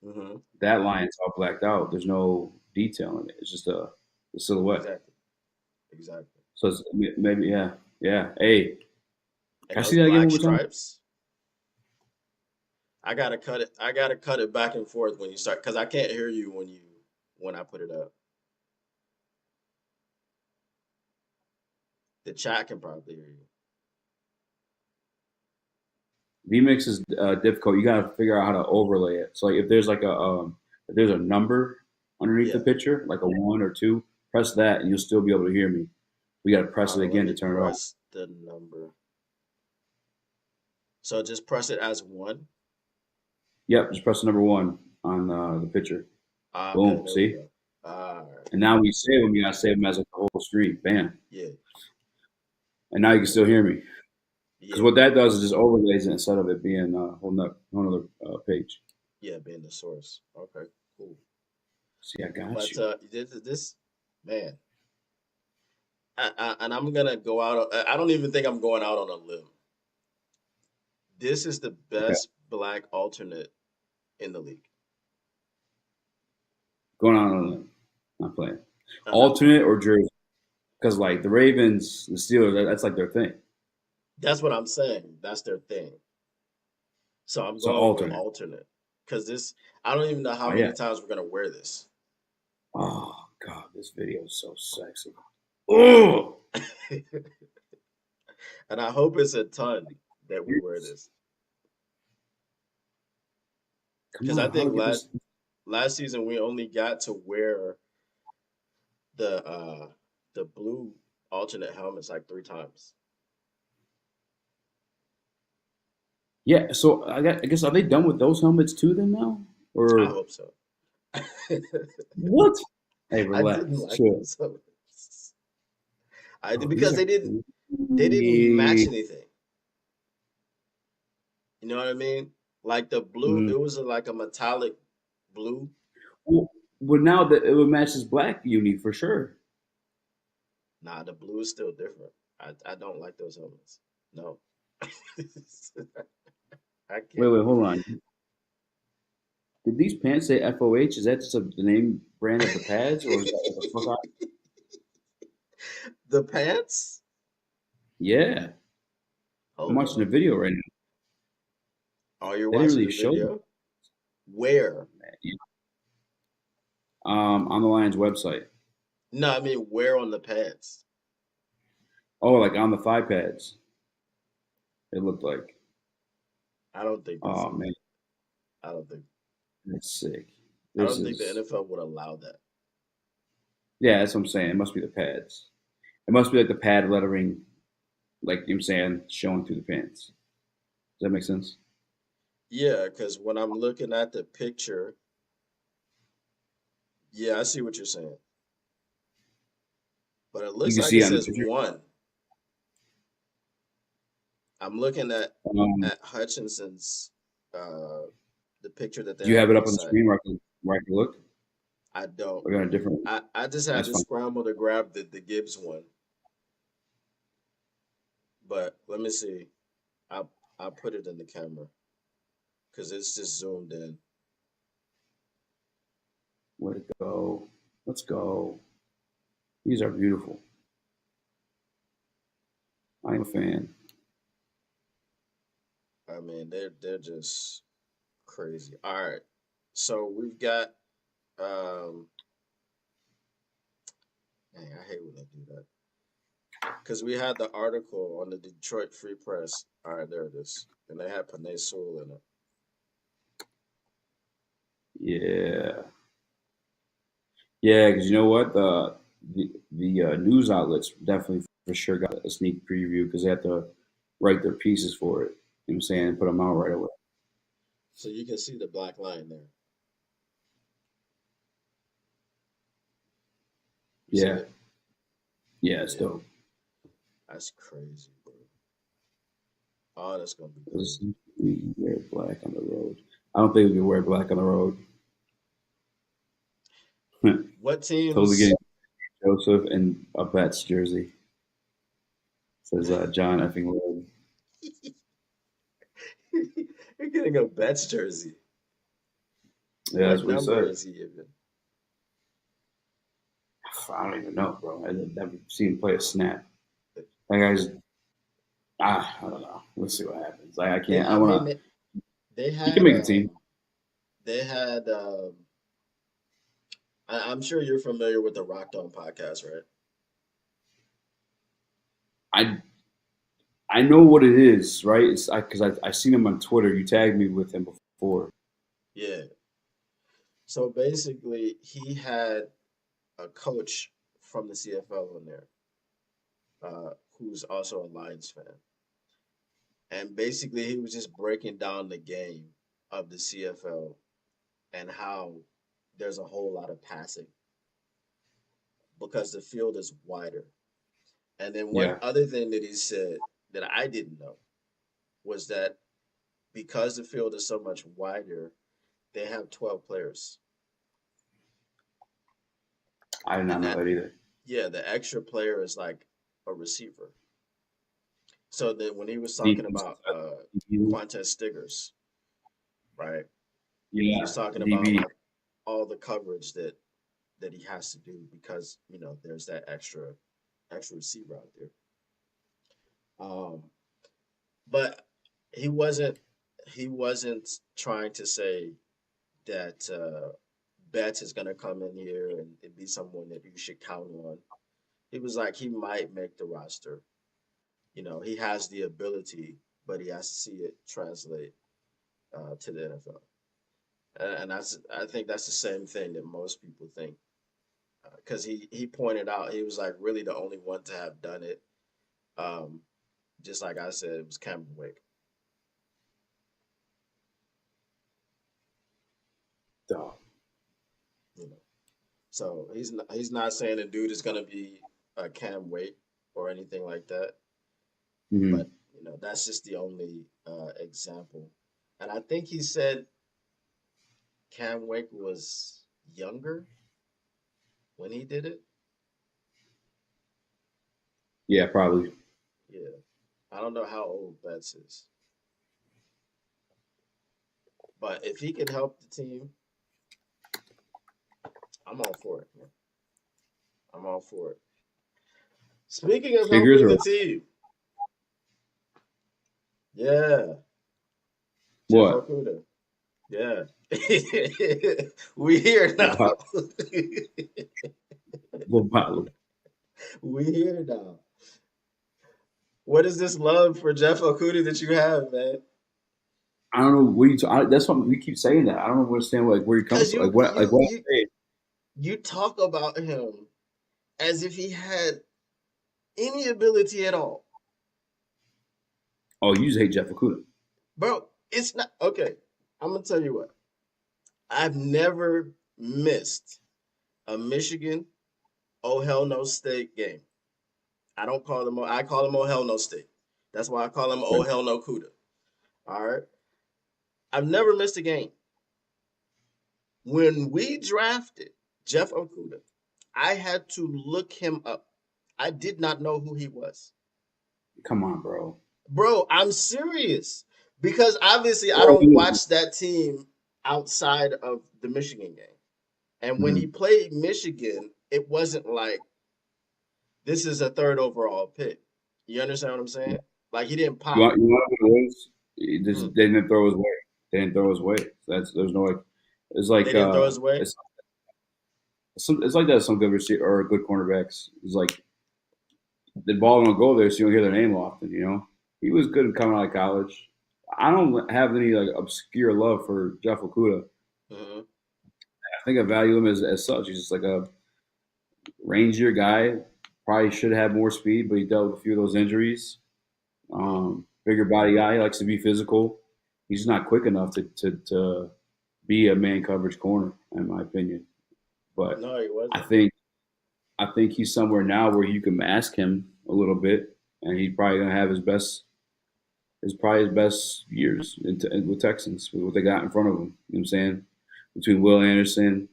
Mm-hmm. that line's all blacked out. There's no detail in it. It's just a silhouette. Exactly. Exactly. So it's, maybe, yeah, yeah. Hey, And can I see those that again black one more time? stripes, I gotta cut it. I gotta cut it back and forth when you start, because I can't hear you when I put it up. The chat can probably hear you. VMix is difficult. You got to figure out how to overlay it. So like if there's a number underneath the Yeah. picture, like a one or two, press that and you'll still be able to hear me. We got to press it Let again me to turn it off. press the number. So just press it as one. Yep, just press the number one on the picture. Okay, Boom. there we See? go. All right. And now when you save them, you got to save them as like the whole stream. Bam. Yeah. And now you can There still we hear go. me. Because Yeah. what that does is just overlays it instead of it being whole nother page. Yeah, being the source. Okay, cool. See, I got But you. this man, and I'm gonna go out. I don't even think I'm going out on a limb. This is the Okay. best black alternate in the league. Going on a limb. Not playing. Not Alternate or jersey? Because like the Ravens, the Steelers, that's like their thing. That's what I'm saying. That's their thing. So I'm So going with alternate. alternate because this. I don't even know how Oh many yeah. times we're gonna wear this. Oh god, this video is so sexy. Oh, And I hope it's a ton that we wear this come because I on, how do think we get last this? last season we only got to wear the blue alternate helmets like three times. Yeah. So I guess are they done with those helmets too then now? I Or hope so. what? Hey, I didn't relax, like chill. those helmets. I did Oh, these because are they didn't match clean. anything. You know what I mean? Like the blue, Mm. it was like a metallic blue. Well, well, now that it would match his black uni for sure. Nah, the blue is still different. I don't like those helmets. No. I Wait, can't. wait, hold on. Did these pants say FOH? Is that just the name brand of the pads, or is that what the fuck? The pants? Yeah, I'm Hold watching the on. video right now. Oh, you're They didn't watching really the show that. video? Where? On the Lions website. No, I mean where on the pants? Oh, like on the thigh pads. It looked like. I don't think this Oh is. man, I don't think. that's sick. I This don't think the is NFL would allow that. yeah, that's what I'm saying. It must be the pads. It must be like the pad lettering, like I'm saying, showing through the pants. Does that make sense? Yeah, because when I'm looking at the picture, yeah, I see what you're saying. But it You looks can like see it on the says picture. one. I'm looking Um, at Hutchinson's uh the picture that they do you have have it on up the on the site. screen where I can look? I don't. Or got a different? I just had That's to fine. scramble to grab the Gibbs one. But let me see. I I put it in the camera because it's just zoomed in. Way to go. Let's go. These are beautiful. I'm a fan. I mean, they're just crazy. All right. So we've got dang, I hate when they do that. Because we had the article on the Detroit Free Press. All right, there it is. And they had Panay Sewell in it. Yeah. Yeah, because you know what? The news outlets definitely for sure got a sneak preview because they had to write their pieces for it. You know what I'm saying? And put them out right away. So you can see the black line there. You see Yeah. it? Yeah, it's Yeah, dope. that's crazy, bro. Oh, that's gonna be This- crazy. We wear black on the road. I don't think we can wear black on the road. What Totally teams? getting Joseph in a Betts jersey. Says John effing Lloyd. You're getting a Betts jersey. Yeah, What that's what he number said. is he even? I don't even know, bro. I've never seen him play a snap. That guy's I don't know. We'll see what happens. I They, can't. I I want mean, to. they He can had make the team. they had I'm sure you're familiar with the Rocked On podcast, right? I I know what it is, right? It's because I seen him on Twitter. You tagged me with him before. Yeah. So basically, he had a coach from the CFL on there, who's also a Lions fan, and basically he was just breaking down the game of the CFL and how there's a whole lot of passing because the field is wider. And then one Yeah, other thing that he said that I didn't know was that because the field is so much wider, they have 12 players. I did not And know that, that either. yeah, the extra player is like a receiver. So that when he was talking DBs, about DB, Quantez Stiggers, right? He was yeah, talking about DB. like all the coverage that he has to do because there's that extra receiver out there. Um, but he wasn't he wasn't trying to say that Betts is gonna come in here and be someone that you should count on. He was like he might make the roster. He has the ability, but he has to see it translate to the NFL. And I think that's the same thing that most people think because he pointed out he was like really the only one to have done it. Um, just like I said, it was Cameron Wake. Dog. You know, so he's not saying the dude is gonna be a Cam Wake or anything like that, Mm-hmm. but that's just the only example. And I think he said Cam Wake was younger when he did it. Yeah, probably. Yeah, I don't know how old Betts is, but if he can help the team, I'm all for it, man. I'm all for it. Speaking of Stickers helping or the team, yeah, Jeff what? Okuda. Yeah. We here What now. about what about? We here now. What is this love for Jeff Okuda that you have, man? I don't know. What you? That's what we keep saying that. I don't understand where he comes Because from. you Like you what? you you talk about him as if he had any ability at all. Oh, you just hate Jeff Okuda. Bro, It's not okay. I'm gonna tell you what. I've never missed a Michigan oh hell no state game. I don't call them. I call them oh hell no state. That's why I call them oh Okay. hell no Cuda. All right. I've never missed a game. When we drafted Jeff Okuda, I had to look him up. I did not know who he was. Come on, bro. Bro, I'm serious. Because obviously I Bro, don't watch that team outside of the Michigan game. And when he mhm. played Michigan, it wasn't like this is a third overall pick. You understand what I'm saying? Like he didn't You pop. want what it was? Hmm. They didn't throw his way. They didn't throw his way. That's there's no like. It's They like didn't throw his way. it's like that. Some good receiver or good cornerbacks. It's like the ball don't go there, so you don't hear their name often. You know, he was good coming out of college. I don't have any like obscure love for Jeff Okuda. Hmm. I think I value him as such. He's just like a rangier guy. Probably should have more speed, but he dealt with a few of those injuries. Bigger body guy. He likes to be physical. He's just not quick enough to be a man coverage corner, in my opinion. But No, he I wasn't. think I think he's somewhere now where you can mask him a little bit, and he's probably gonna have his best years with Texans with what they got in front of him. You know what I'm saying? Between Will Anderson,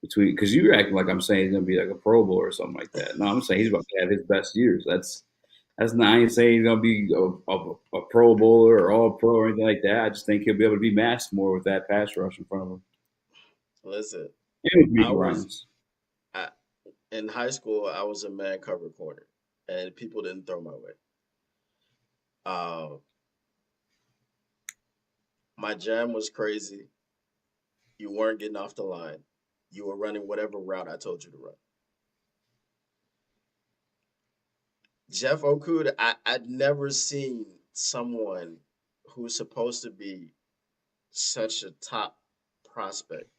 because you're acting like I'm saying he's gonna be like a Pro Bowl or something like that. No, I'm saying he's about to have his best years. That's not. I ain't saying he's gonna be a Pro Bowler or All Pro or anything like that. I just think he'll be able to be masked more with that pass rush in front of him. Listen, And with I Mika was Ryans. I, in high school. I was a man cover corner, and people didn't throw my way. Uh, my jam was crazy. You weren't getting off the line. You were running whatever route I told you to run. Jeff Okuda, I'd never seen someone who's supposed to be such a top prospect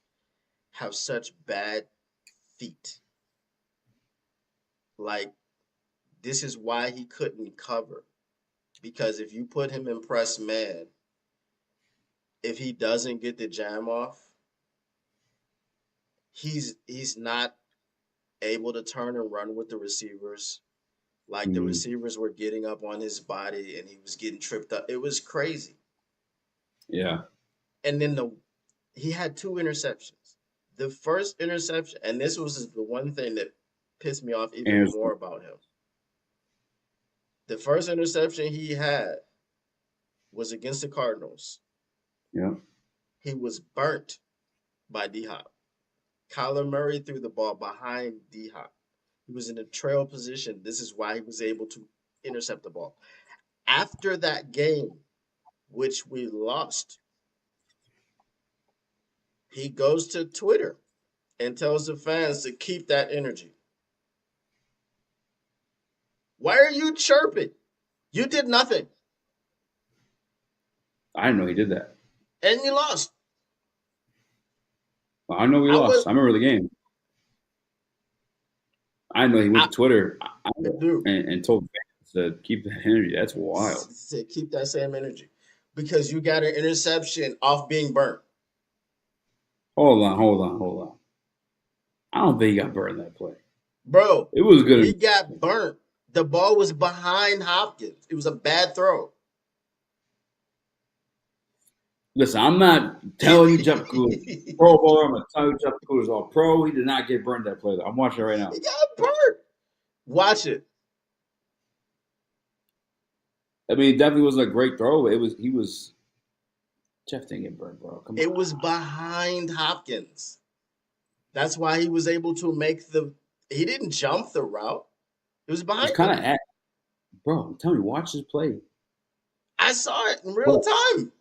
have such bad feet. Like, this is why he couldn't cover. Because if you put him in press man, if he doesn't get the jam off, he's not able to turn and run with the receivers. Like the Mm-hmm. receivers were getting up on his body and he was getting tripped up. It was crazy. Yeah, And then he had two interceptions. The first interception, and this was the one thing that pissed me off even Anderson. more about him. The first interception he had was against the Cardinals. Yeah, He was burnt by D Hop. Kyler Murray threw the ball behind D Hop. He was in a trail position. This is why he was able to intercept the ball. After that game, which we lost, he goes to Twitter and tells the fans to keep that energy. Why are you chirping? You did nothing I didn't know he did that. and you lost. Well, I know we I was, lost. I remember the game. I know he went I to Twitter do and told fans to keep the energy. That's wild. say keep that same energy because you got an interception off being burnt, Hold on. I don't think he got burned that play. bro. It was good. He got burnt. The ball was behind Hopkins. It was a bad throw. Listen, I'm not telling you Jeff Okuda Pro Bowler. I'm gonna tell you Jeff Okuda is all pro. He did not get burned that play. Though. I'm watching it right now. He got burnt. Watch it. I mean, it definitely wasn't a great throw. He was Jeff didn't get burned, bro. Come It on. was behind Hopkins. That's why he was able to make the. He didn't jump the route. It was It was behind kind him. of at bro. I'm telling you, watch this play. I saw it in real Bro, time.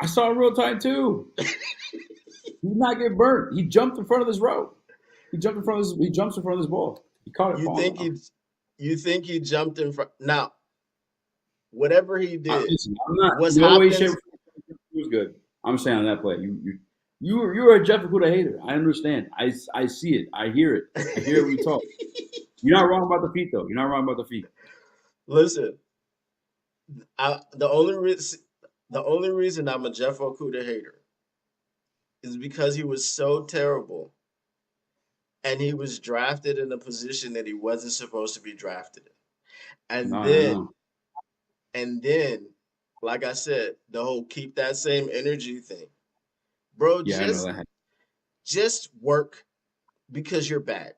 I saw it in real time too. He did not get burnt. He jumped in front of this route. He jumps in front of this ball. He caught it You falling think off. you think he jumped in front? Now, whatever he did Listen, I'm not was no way, shape, or Hopkins. form. He was good. I'm saying on that play, you're a Jeff Okuda hater. I understand. I see it. I hear it. I hear it when you talk. You're not wrong about the feet though. You're not wrong about the feet. Listen, the only reason The only reason I'm a Jeff Okuda hater is because he was so terrible and he was drafted in a position that he wasn't supposed to be drafted in. No, And I then, know. and then, like I said, the whole keep that same energy thing. Bro, Yeah, I know that. just work because you're bad.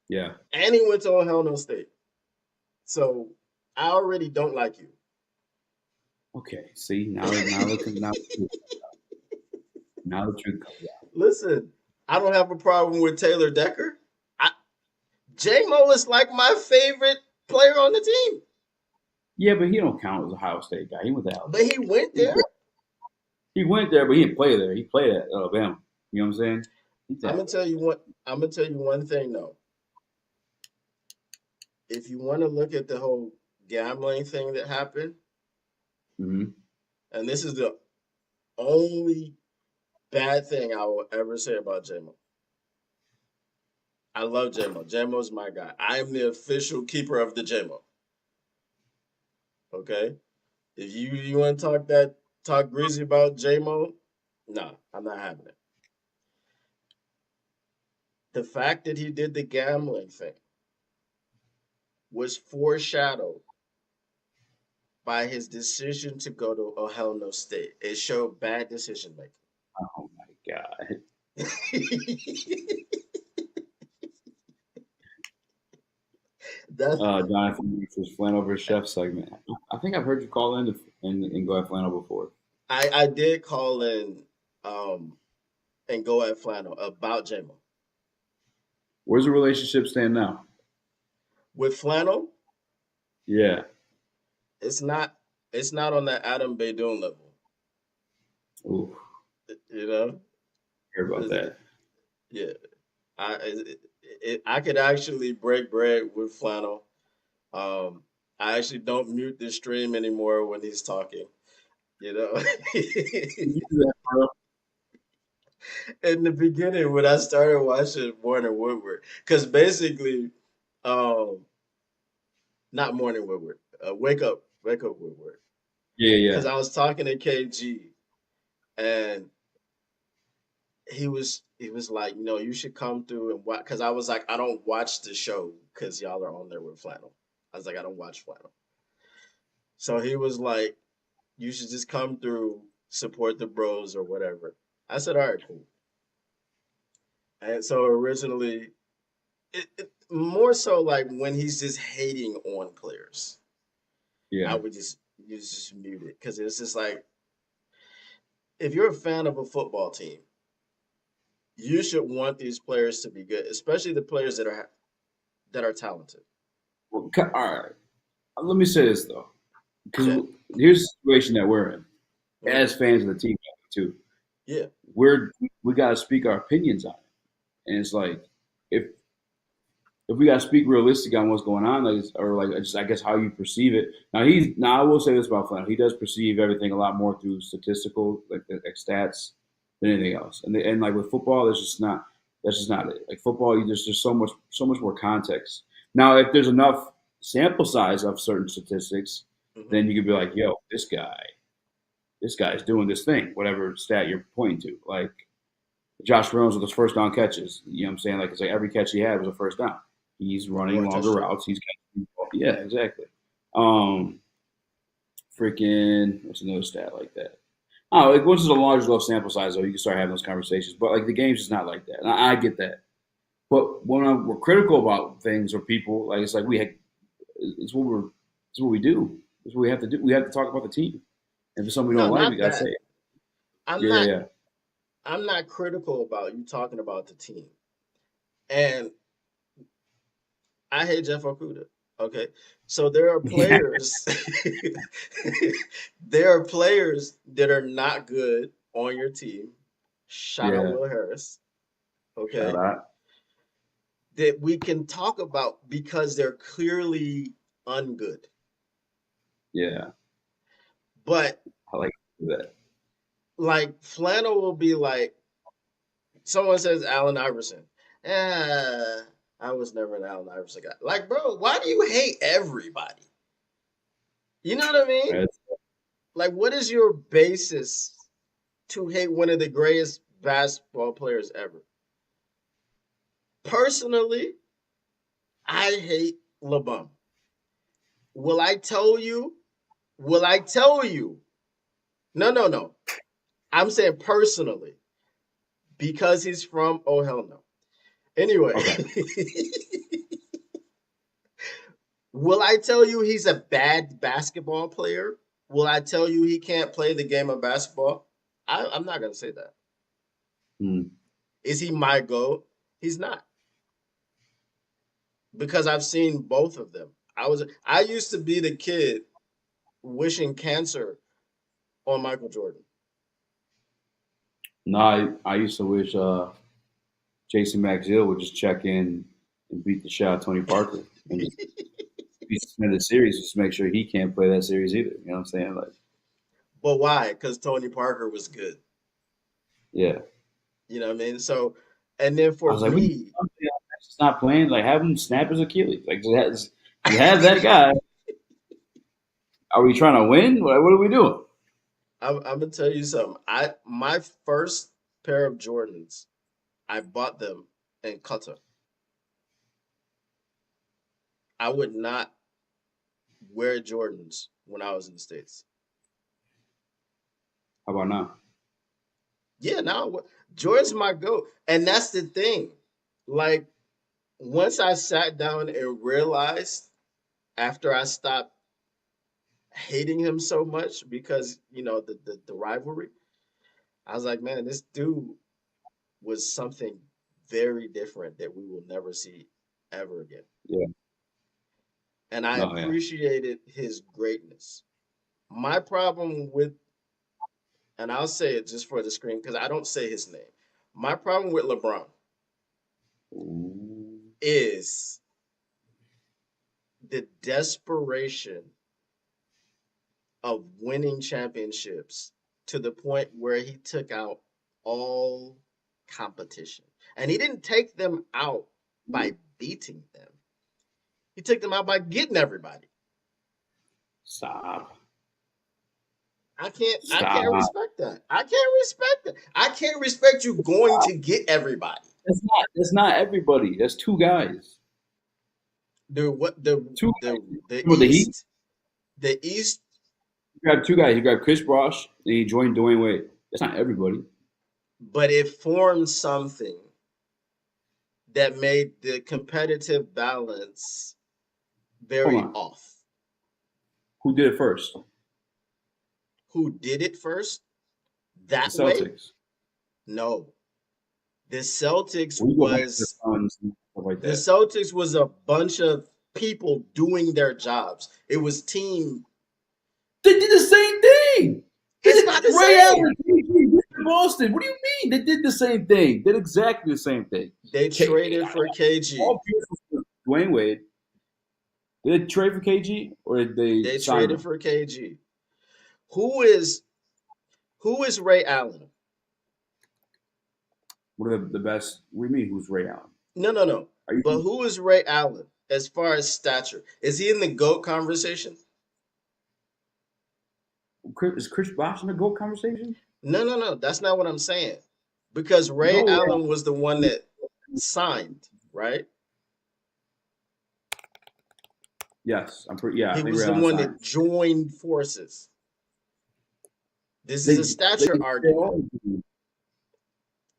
Yeah. And he went to Ohio State. So I already don't like you. Okay. See, now the truth comes out. Listen, I don't have a problem with Taylor Decker. I, J-Mo is like my favorite player on the team. Yeah, but he don't count as a Ohio State guy. He went to But Alabama. he went there. He went there, but he didn't play there. He played at Alabama. You know what I'm saying? He's I'm at gonna tell you what. I'm gonna tell you one thing though. If you want to look at the whole gambling thing that happened, mm-hmm. and this is the only bad thing I will ever say about JMO. I love JMO. JMO's my guy. I am the official keeper of the JMO. Okay. If you want to talk greasy about JMO, nah, I'm not having it. The fact that he did the gambling thing was foreshadowed by his decision to go to Ohio State. It showed bad decision Oh my God. making. That's Jonathan makes his flannel over chef segment. I think I've heard you call in and go at flannel before. I did call in um and go at Flannel about JMO. Where's the relationship stand now? With Flannel, Yeah. it's not it's not on that Adam Baydoun level. Ooh, You know, hear about It's- that. yeah. I could actually break bread with Flannel. I actually don't mute the stream anymore when he's talking. You know, You do that, bro. in the beginning when I started watching Morning Woodward, because basically, um, not Morning Woodward, wake up Woodward, Yeah, because yeah. I was talking to KG and he was like, you should come through and watch. Because I was like, I don't watch the show because y'all are on there with Flannel. I was like, I don't watch Flannel. So he was like, you should just come through, support the bros or whatever. I said, all right, cool. And so originally, more so like when he's just hating on players, I Yeah. would just mute it because it's just like if you're a fan of a football team, you should want these players to be good, especially the players that are talented. Well, all right. Let me say this though, because Yeah. here's the situation that we're in Mhm. as fans of the team too. Yeah. We got to speak our opinions on it, and it's like if we got to speak realistic on what's going on, like, or like just I guess how you perceive it. Now I will say this about Flannel: he does perceive everything a lot more through statistical like stats than anything else. And like with football, that's just not it. Like football, you just there's so much more context. Now, if there's enough sample size of certain statistics, Hmm. then you could be like, yo, this guy's doing this thing, whatever stat you're pointing to, like. Josh Reynolds with his first down catches. You know what I'm saying? Like it's like every catch he had was a first down. He's running Or a longer touchdown. routes. He's catching the ball. Yeah, exactly. Um, freaking what's another stat like that? Oh, like once there's a large enough sample size, though, you can start having those conversations. But like the game's just not like that. And I get that. But when we're critical about things or people, like it's like it's what it's what we do. It's what we have to do. We have to talk about the team. And if it's something we No, don't like, we not gotta say that. it. I'm Yeah, yeah, not. yeah. I'm not critical about you talking about the team. And I hate Jeff Okuda. Okay, so there are Yeah. players. There are players that are not good on your team. Shout out Yeah. Will Harris. Shout Okay, out. that we can talk about because they're clearly ungood. Yeah. But I like that. like Flannel will be like, someone says Allen Iverson. Eh, I was never an Allen Iverson guy. Like, bro, why do you hate everybody? You know what I mean? Right? Like, what is your basis to hate one of the greatest basketball players ever? Personally, I hate LeBron. Will I tell you? Will I tell you? No, no, no. I'm saying personally because he's from. Oh hell no. Anyway, Okay. will I tell you he's a bad basketball player? Will I tell you he can't play the game of basketball? I'm not gonna say that. Hmm. Is he my GOAT? He's not. Because I've seen both of them. I used to be the kid wishing cancer on Michael Jordan. No, I used to wish Jason Maxill would just check in and beat the shot out of Tony Parker and just be suspended the series just to make sure he can't play that series either. You know what I'm saying? Like, But why? Because Tony Parker was good. yeah. You know what I mean? So, and then I for was like, we me, just not playing. Like, have him snap his Achilles. Like, you have that guy. Are we trying to win? What are we doing? I'm gonna tell you something. My first pair of Jordans, I bought them in Qatar. I would not wear Jordans when I was in the States. How about now? Yeah, now Jordan's my GOAT. And that's the thing. Like, once I sat down and realized after I stopped hating him so much because, the rivalry, I was like, man, this dude was something very different that we will never see ever again. Yeah. And I No, yeah. appreciated his greatness. My problem with, and I'll say it just for the screen because I don't say his name. My problem with LeBron Ooh. is the desperation of winning championships to the point where he took out all competition. And he didn't take them out by beating them. He took them out by getting everybody. Stop. I can't Stop. respect that. I can't respect that. I can't respect you going to get everybody. That's not everybody. That's two guys. The what the Two the guys. the With the Heat, East, you grabbed two guys. You grabbed Chris Bosh and you joined Dwayne Wade. That's not everybody. but it formed something that made the competitive balance Hold very on. off. Who did it first? Who did it first? The That way? Celtics. No. The Celtics We go back to the was Suns and stuff like the that. Celtics was a bunch of people doing their jobs. It was team. They did the same thing. It's not the Ray same. Allen, Boston. What do you mean? They did the same thing. Did exactly the same thing. They traded for KG. All beautiful Dwayne Wade. Did they trade for KG or did they They sign traded him? for KG. Who is who is Ray Allen? What are the best? What do you mean? Who's Ray Allen? No, no, no. Are you But who is Ray Allen as far as stature? Is he in the GOAT conversation? is Chris Bosh in the GOAT conversation? No, no, no. That's not what I'm saying. Because Ray No. Allen was the one that signed, right? Yes, I'm pretty. Yeah, I He think was Ray the Allen one signed. that joined forces. This is They a stature argument.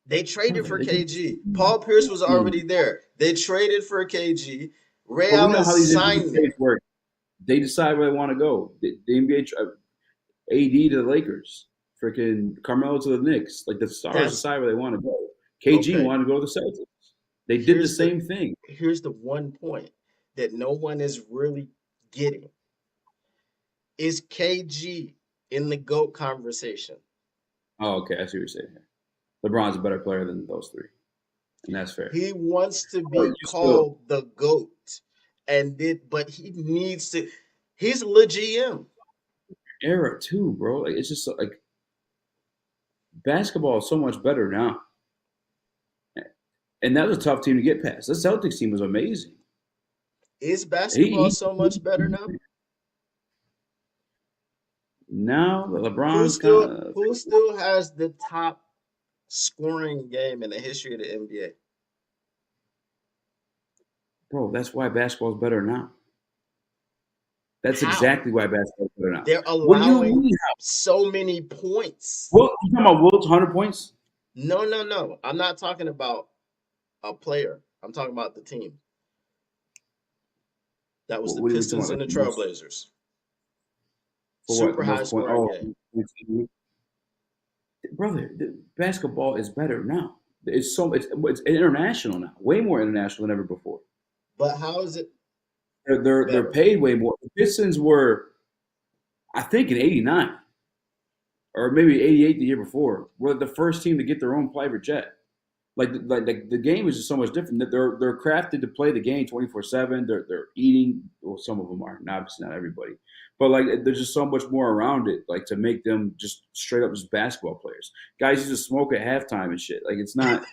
They traded for They did. KG. Paul Pierce was already there. They traded for KG. Ray But we know Allen how these signed NBA trades there. work. They decide where they want to go. The NBA, AD to the Lakers, freaking Carmelo to the Knicks. Like the stars That's decide where they want to go. KG okay. wanted to go to the Celtics. They did the Here's the same thing. here's the one point that no one is really getting. Is KG in the GOAT conversation? Oh, okay. I see what you're saying here. LeBron's a better player than those three, and that's fair. He wants to But be you still called the GOAT. But he needs to. He's le GM. era too, bro. Like it's just like basketball is so much better now, and that was a tough team to get past. The Celtics team was amazing. Is basketball He, so much better now? Now LeBron's kind of Who still has the top scoring game in the history of the NBA? bro. That's why basketball is better now. That's How? exactly why basketball is better now. They're What do you allowing mean? so many points. Well, you talking about Wilt's 100 points? No, no, no. I'm not talking about a player. I'm talking about the team. That was the What are we talking Pistons about? and Like the the most Trailblazers. for what? The Super high most point? scoring Oh, game. brother, basketball is better now. It's international now, way more international than ever before. But how is it They're better? paid way more. The Pistons were, I think, in '89 or maybe '88 the year before, were the first team to get their own private jet. Like the game is just so much different. That they're crafted to play the game 24/7. They're eating. Well, some of them are, and obviously not everybody, but like there's just so much more around it, like to make them just straight up just basketball players. Guys used to smoke at halftime and shit. Like it's not.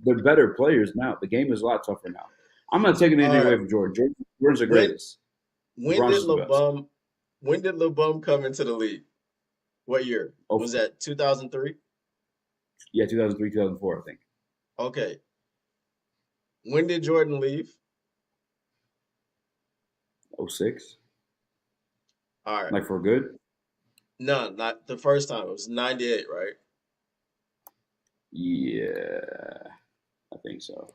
They're better players now. The game is a lot tougher now. I'm not taking All anything away right. from Jordan. Jordan's the When greatest. when LeBron's did just the best. LeBum come into the league? What year? Oh, Was that 2003? yeah, 2003, 2004, I think. Okay. When did Jordan leave? '06, All right. like for good. No, not the first time. It was 98, right? Yeah, I think so.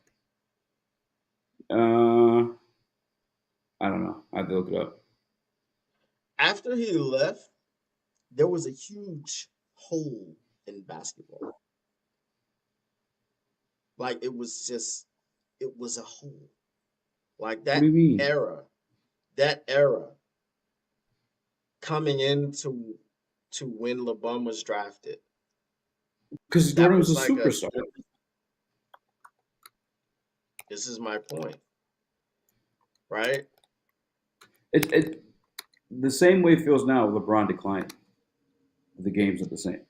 Uh, I don't know. I have to look it up. After he left, there was a huge hole in basketball. Like it was a hole. Like What do you mean? era, that era coming into to when LeBron was drafted, Because that Jordan was was a like a superstar. this is my point, right? It the same way it feels now with LeBron declining. The game's not the same,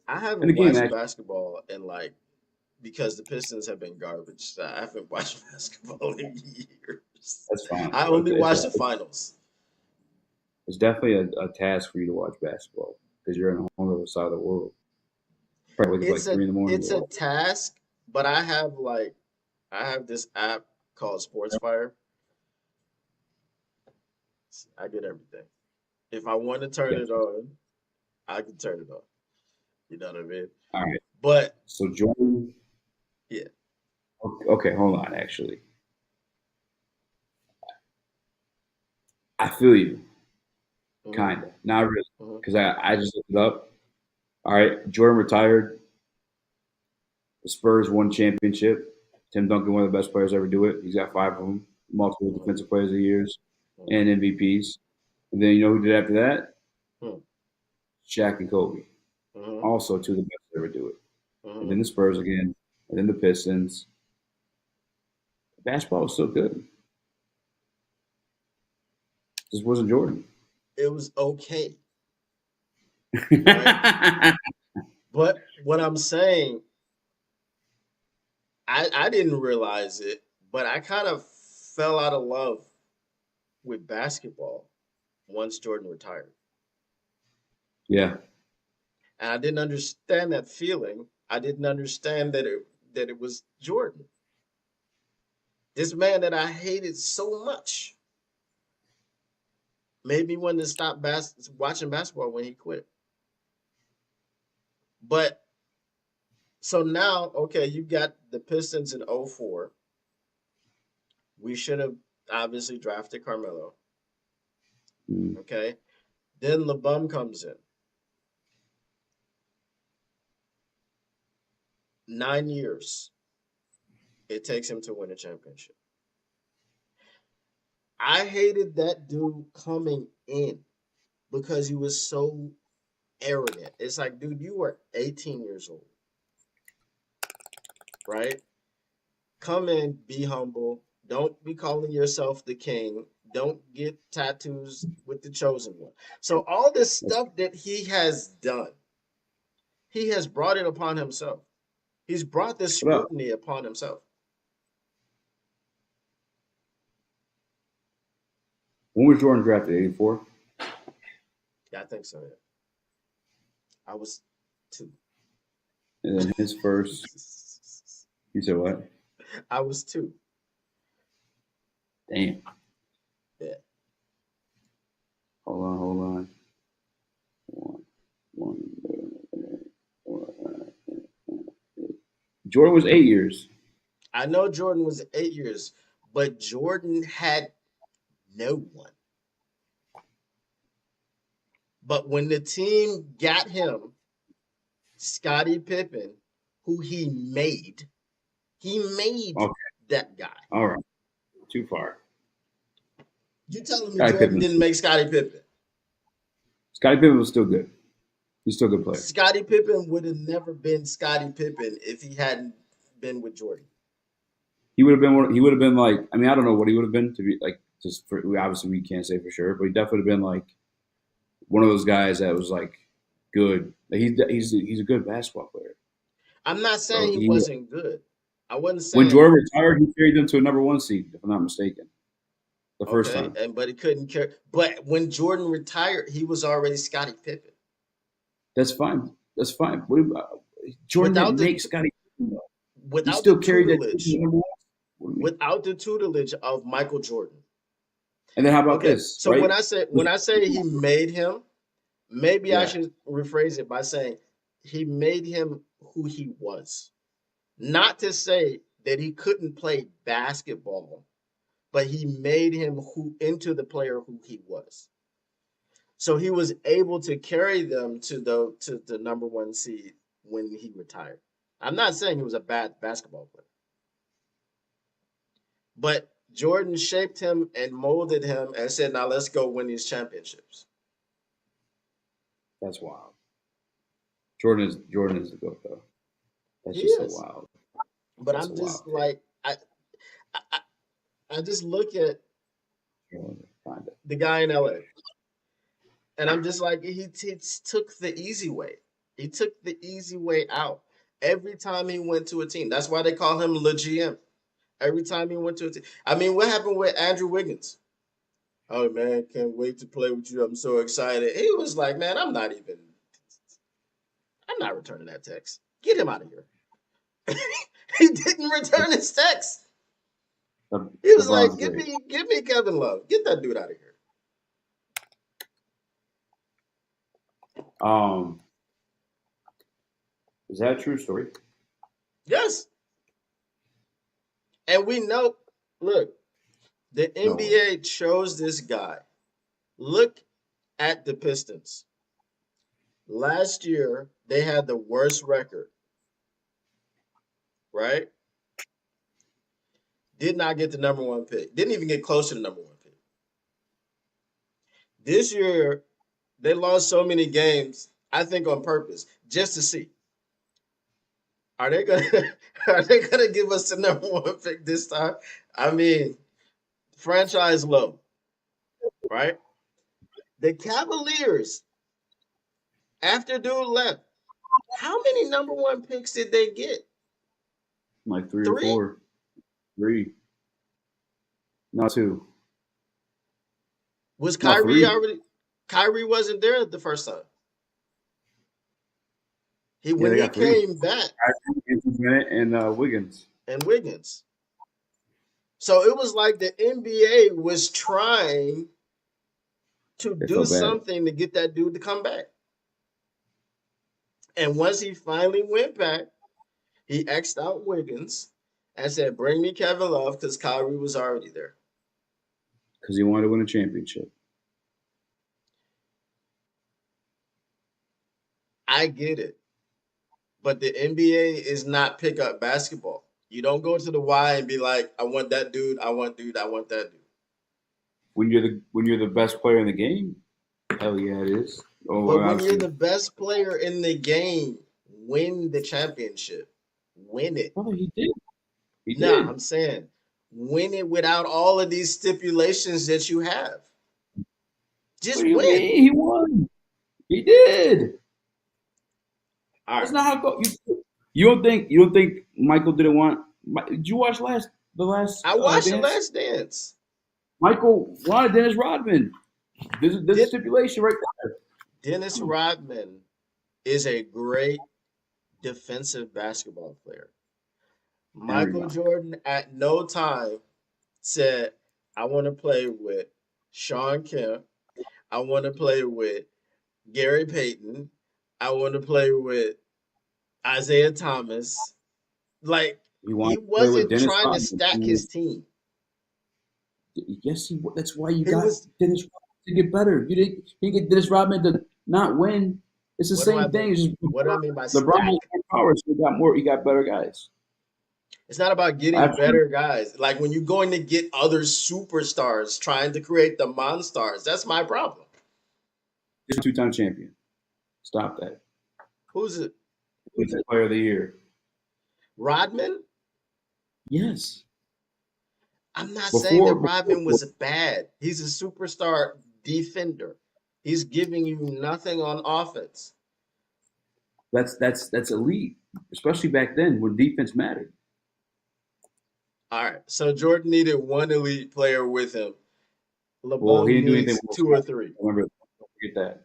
I and the haven't game watched actually basketball in like because the Pistons have been garbage. So I haven't watched basketball in years. that's fine. I Bro. only watched the finals. It's definitely a task for you to watch basketball because you're on a whole other side of the world. Probably wake up like 3 in the morning. It's a task, but I have this app called SportsFire. I get everything. If I want to turn it Gotcha. on, I can turn it on. You know what I mean? All right. But So Jordan. yeah. Okay, hold on. Actually, I feel you, Hmm. kinda. Not really, Hmm. because I just looked it up. All right, Jordan retired. The Spurs won championship. Tim Duncan, one of the best players to ever do it. He's got 5 of them, multiple Hmm. defensive players of the years Hmm. and MVPs. And then you know who did after that? Hmm. Shaq and Kobe, Hmm. also two of the best to ever do it. And Hmm. then the Spurs again, and then the Pistons. Basketball was still good. Just wasn't Jordan. It was okay, right? But what I'm saying, I didn't realize it, but I kind of fell out of love with basketball once Jordan retired. Yeah. And I didn't understand that feeling. I didn't understand that it was Jordan. This man that I hated so much made me want to stop watching basketball when he quit. But so now, okay, you got the Pistons in '04. We should have obviously drafted Carmelo. Mm. Okay. Then LeBum comes in. 9 years it takes him to win a championship. I hated that dude coming in because he was so arrogant. It's like, dude, you were 18 years old, right? Come in, be humble. Don't be calling yourself the king. Don't get tattoos with the chosen one. So all this That's stuff that he has done, he has brought it upon himself. He's brought this what up. scrutiny upon himself. When was Jordan drafted? '84. Yeah, I think so. Yeah. I was 2. And then his first, you said what? I was 2. Damn. Yeah. Hold on. One. Jordan was 8 years. I know Jordan was 8 years, but Jordan had no one. But when the team got him, Scottie Pippen, who he made Okay. that guy. All right. Too far. You telling me Scottie Jordan Pippen. didn't make Scottie Pippen? Scottie Pippen was still good. He's still a good player. Scottie Pippen would have never been Scottie Pippen if he hadn't been with Jordan. He would have been. He would have been like. I mean, I don't know what he would have been to be like. Just for, obviously we can't say for sure, but he definitely would have been like one of those guys that was like good. Like he's a good basketball player. I'm not saying So he wasn't good. I wasn't when saying Jordan retired, he carried them to a number 1 seed, if I'm not mistaken. The first okay, time. but he couldn't carry. But when Jordan retired, he was already Scottie Pippen. That's fine. That's fine. Jordan didn't make Scottie Pippen though. He Without still the carried that tutelage, team to number 1. without the tutelage of Michael Jordan. And then how about Okay, this? so Right? when I say he made him, maybe I Yeah. should rephrase it by saying he made him who he was. Not to say that he couldn't play basketball, but he made him into the player who he was. So he was able to carry them to the number 1 seed when he retired. I'm not saying he was a bad basketball player, but Jordan shaped him and molded him and said, "Now let's go win these championships." That's wild. Jordan is the GOAT though. That's He just is. so wild. But That's I'm a just wild like I just look at Find it. the guy in LA, and I'm just like he took the easy way. He took the easy way out every time he went to a team. That's why they call him the GM. Every time he went to a team. I mean, what happened with Andrew Wiggins? Oh man, can't wait to play with you. I'm so excited. He was like, man, I'm not returning that text. Get him out of here. He didn't return his text. He was like, give me Kevin Love. Get that dude out of here. Is that a true story? Yes. And we know, look, the NBA chose this guy. Look at the Pistons. Last year, they had the worst record, right? Did not get the number 1 pick. Didn't even get close to the number 1 pick. This year, they lost so many games, I think on purpose, just to see. Are they gonna give us the number 1 pick this time? I mean, franchise low, right? The Cavaliers, after dude left, how many number 1 picks did they get? Like 3 or 3? 4. 3. Not 2. Was No, Kyrie 3. already? Kyrie wasn't there the first time. When they he got 3. came back, and Wiggins. and Wiggins. So it was like the NBA was trying to do something to get that dude to come back. And once he finally went back, he X'd out Wiggins and said, bring me Kevin Love, because Kyrie was already there. Because he wanted to win a championship. I get it. But the NBA is not pickup basketball. You don't go to the Y and be like, I want that dude, I want that dude. When you're the best player in the game, hell yeah, it is. But when you're the best player in the game, win the championship. Win it. Oh, he did. He did. I'm saying win it without all of these stipulations that you have. Just win. He won. He did. All right. That's not how it goes. You don't think Michael didn't want? Did you watch the last? I watched The Last Dance. Michael wanted Dennis Rodman. There's a stipulation right there. Dennis Rodman is a great defensive basketball player. Henry Michael Young. Jordan at no time said, I want to play with Sean Kemp. I want to play with Gary Payton. I want to play with Isaiah Thomas. Like, He he wanted to play with wasn't Dennis trying to Rodman. stack his team. Yes, that's why you He got was, Dennis Rodman to get better. You didn't get Dennis Rodman to not win. It's the what do I same thing. mean? It's just What do I mean by LeBron has stack? more power, so he got more. He got better guys. It's not about getting Absolutely, better guys. Like when you're going to get other superstars trying to create the monsters, that's my problem. he's a two-time champion. Stop that. Who's it? He's the player of the year. Rodman? Yes. I'm not saying that Before, Rodman before was bad. He's a superstar defender. He's giving you nothing on offense. that's elite, especially back then when defense mattered. All right. So Jordan needed one elite player with him. Well, he LeBron didn't do anything needs before two or Scotty. three. Remember, don't forget that.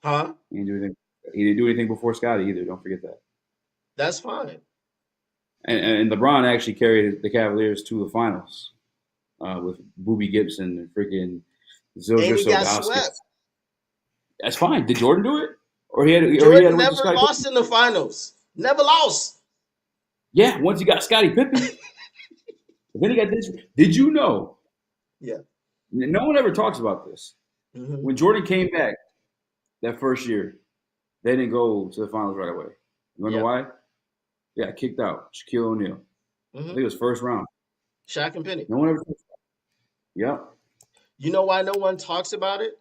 Huh? He didn't do anything. He didn't do anything before Scotty either. Don't forget that. That's fine. And LeBron actually carried the Cavaliers to the finals with Boobie Gibson and freaking And Zildjian he got Ilgauskas. swept. That's fine. Did Jordan do it, or he had Jordan went to never Scottie lost Pippen? in the finals. Never lost. Yeah, once he got Scottie Pippen, then he got this. Did you know? Yeah. No one ever talks about this. Mm-hmm. When Jordan came back that first year, they didn't go to the finals right away. You wanna know why? Yeah, kicked out. Shaquille O'Neal. I think it was first round. Shaq and Penny. No one ever talks about it. Yep. You know why no one talks about it?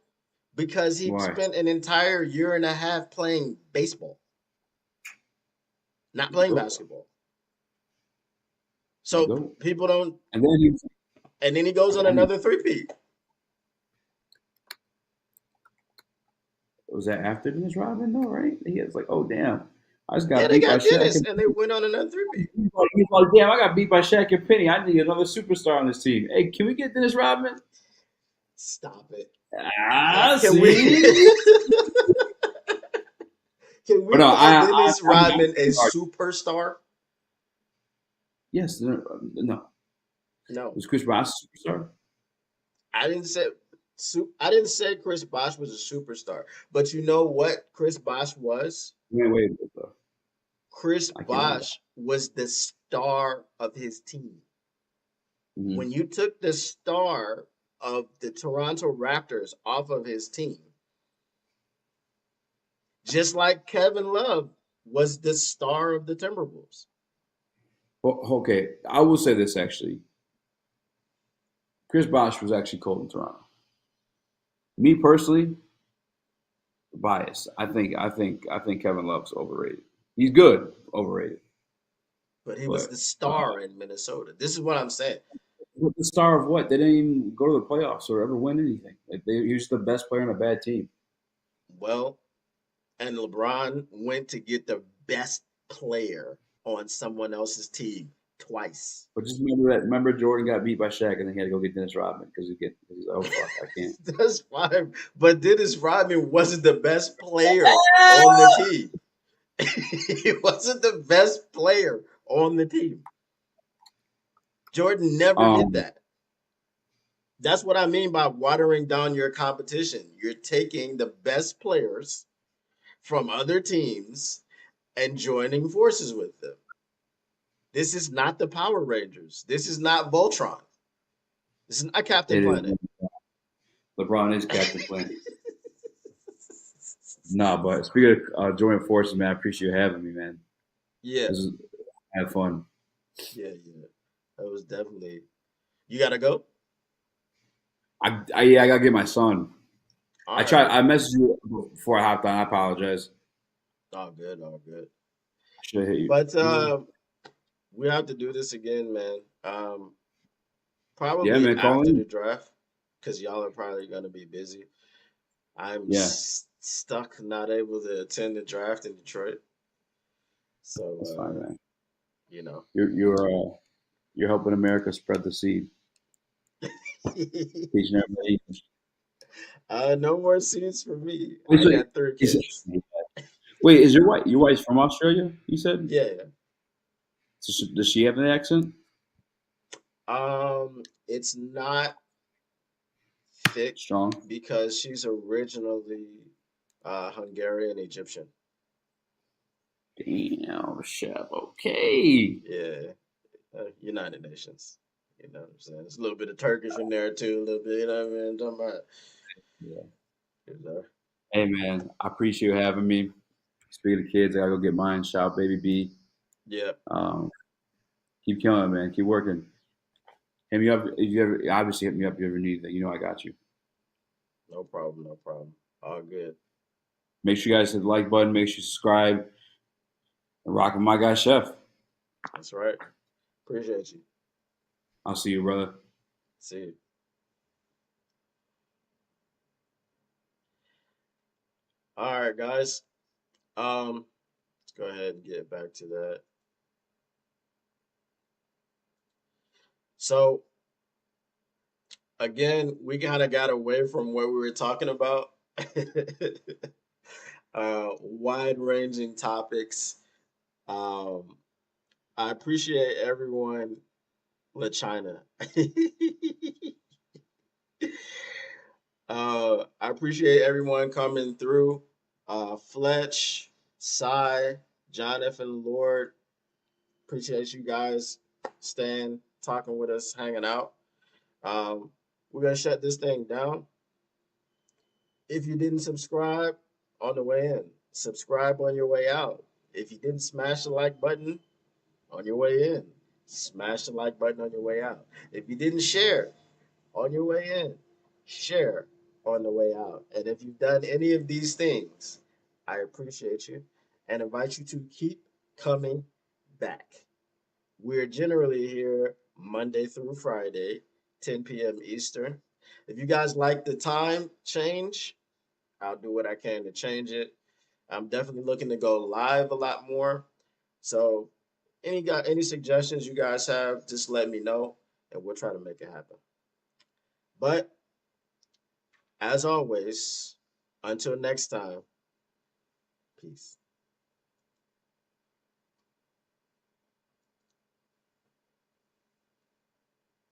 Because he Why? spent an entire year and a half playing baseball, not playing basketball. So people don't. And then And then he goes on another three-peat. was that after Dennis Rodman though, right? He was like, oh damn, I just got Yeah, they beat by got Shaq. Dennis, and they went on another three-peat. He's like, damn, I got beat by Shaq and Penny. I need another superstar on this team. Hey, can we get Dennis Rodman? Stop it. Ah, Can see? we? Can we No, call Dennis Rodman a superstar? Yes, no. No, Was Chris Bosh a superstar? I didn't say. I didn't say Chris Bosh was a superstar, but you know what Chris Bosh was? Wait a minute, though. Chris I can't remember. Bosh was the star of his team. Mhm. When you took the star of the Toronto Raptors off of his team, just like Kevin Love was the star of the Timberwolves. Well, okay, I will say this actually. Chris Bosh was actually cold in Toronto. Me personally, biased. I think Kevin Love's overrated. He's good, overrated. But he was the star in Minnesota. This is what I'm saying. The star of what? They didn't even go to the playoffs or ever win anything. Like he was the best player on a bad team. Well, and LeBron went to get the best player on someone else's team twice. But just remember Jordan got beat by Shaq and then he had to go get Dennis Rodman because he's like, oh fuck, I can't. That's fine. But Dennis Rodman wasn't the best player on the team. He wasn't the best player on the team. Jordan never did that. That's what I mean by watering down your competition. You're taking the best players from other teams and joining forces with them. This is not the Power Rangers. This is not Voltron. This is not Captain Planet. LeBron is Captain Planet. Nah, but speaking of joining forces, man, I appreciate you having me, man. Yeah. Have fun. Yeah. That was definitely. You gotta go? I gotta get my son. I messaged you before I hopped on. I apologize. All good. Should have hit you. But we have to do this again, man. Probably after the draft, because y'all are probably gonna be busy. I'm stuck, not able to attend the draft in Detroit. So that's fine, man. You know, you're helping America spread the seed. Teaching everybody. No more seeds for me. I got 3 kids. Wait, is your wife's from Australia? You said. Yeah. So does she have an accent? It's not thick Strong. because she's originally Hungarian Egyptian. Damn, chef. Okay. Yeah, United Nations. You know what I'm saying? There's a little bit of Turkish in there too, a little bit. You know what I mean? I'm talking about. Yeah. You know. Hey man, I appreciate you having me. Speaking of kids, I gotta go get mine. Shout out, baby B. Yeah, Um, keep killing it, man. Keep working. Hit me up if you ever. Obviously, hit me up if you ever need that. You know I got you. no problem, no problem. All good. Make sure you guys hit the like button. Make sure you subscribe. And rock with my guy, Chef. That's right. Appreciate you. I'll see you, brother. See you. All right, guys. Let's go ahead and get back to that. So again, we kind of got away from what we were talking about. Wide-ranging topics. Um, I appreciate everyone, La China. I appreciate everyone coming through. Fletch, Cy, Jonathan, Lord. Appreciate you guys staying, talking with us, hanging out. We're gonna shut this thing down. If you didn't subscribe on the way in, subscribe on your way out. If you didn't smash the like button on your way in, smash the like button on your way out. If you didn't share on your way in, share on the way out. And if you've done any of these things, I appreciate you and invite you to keep coming back. We're generally here Monday through Friday, 10 p.m. Eastern. If you guys like the time change, I'll do what I can to change it. I'm definitely looking to go live a lot more. So any suggestions you guys have, just let me know and we'll try to make it happen. But as always, until next time, peace.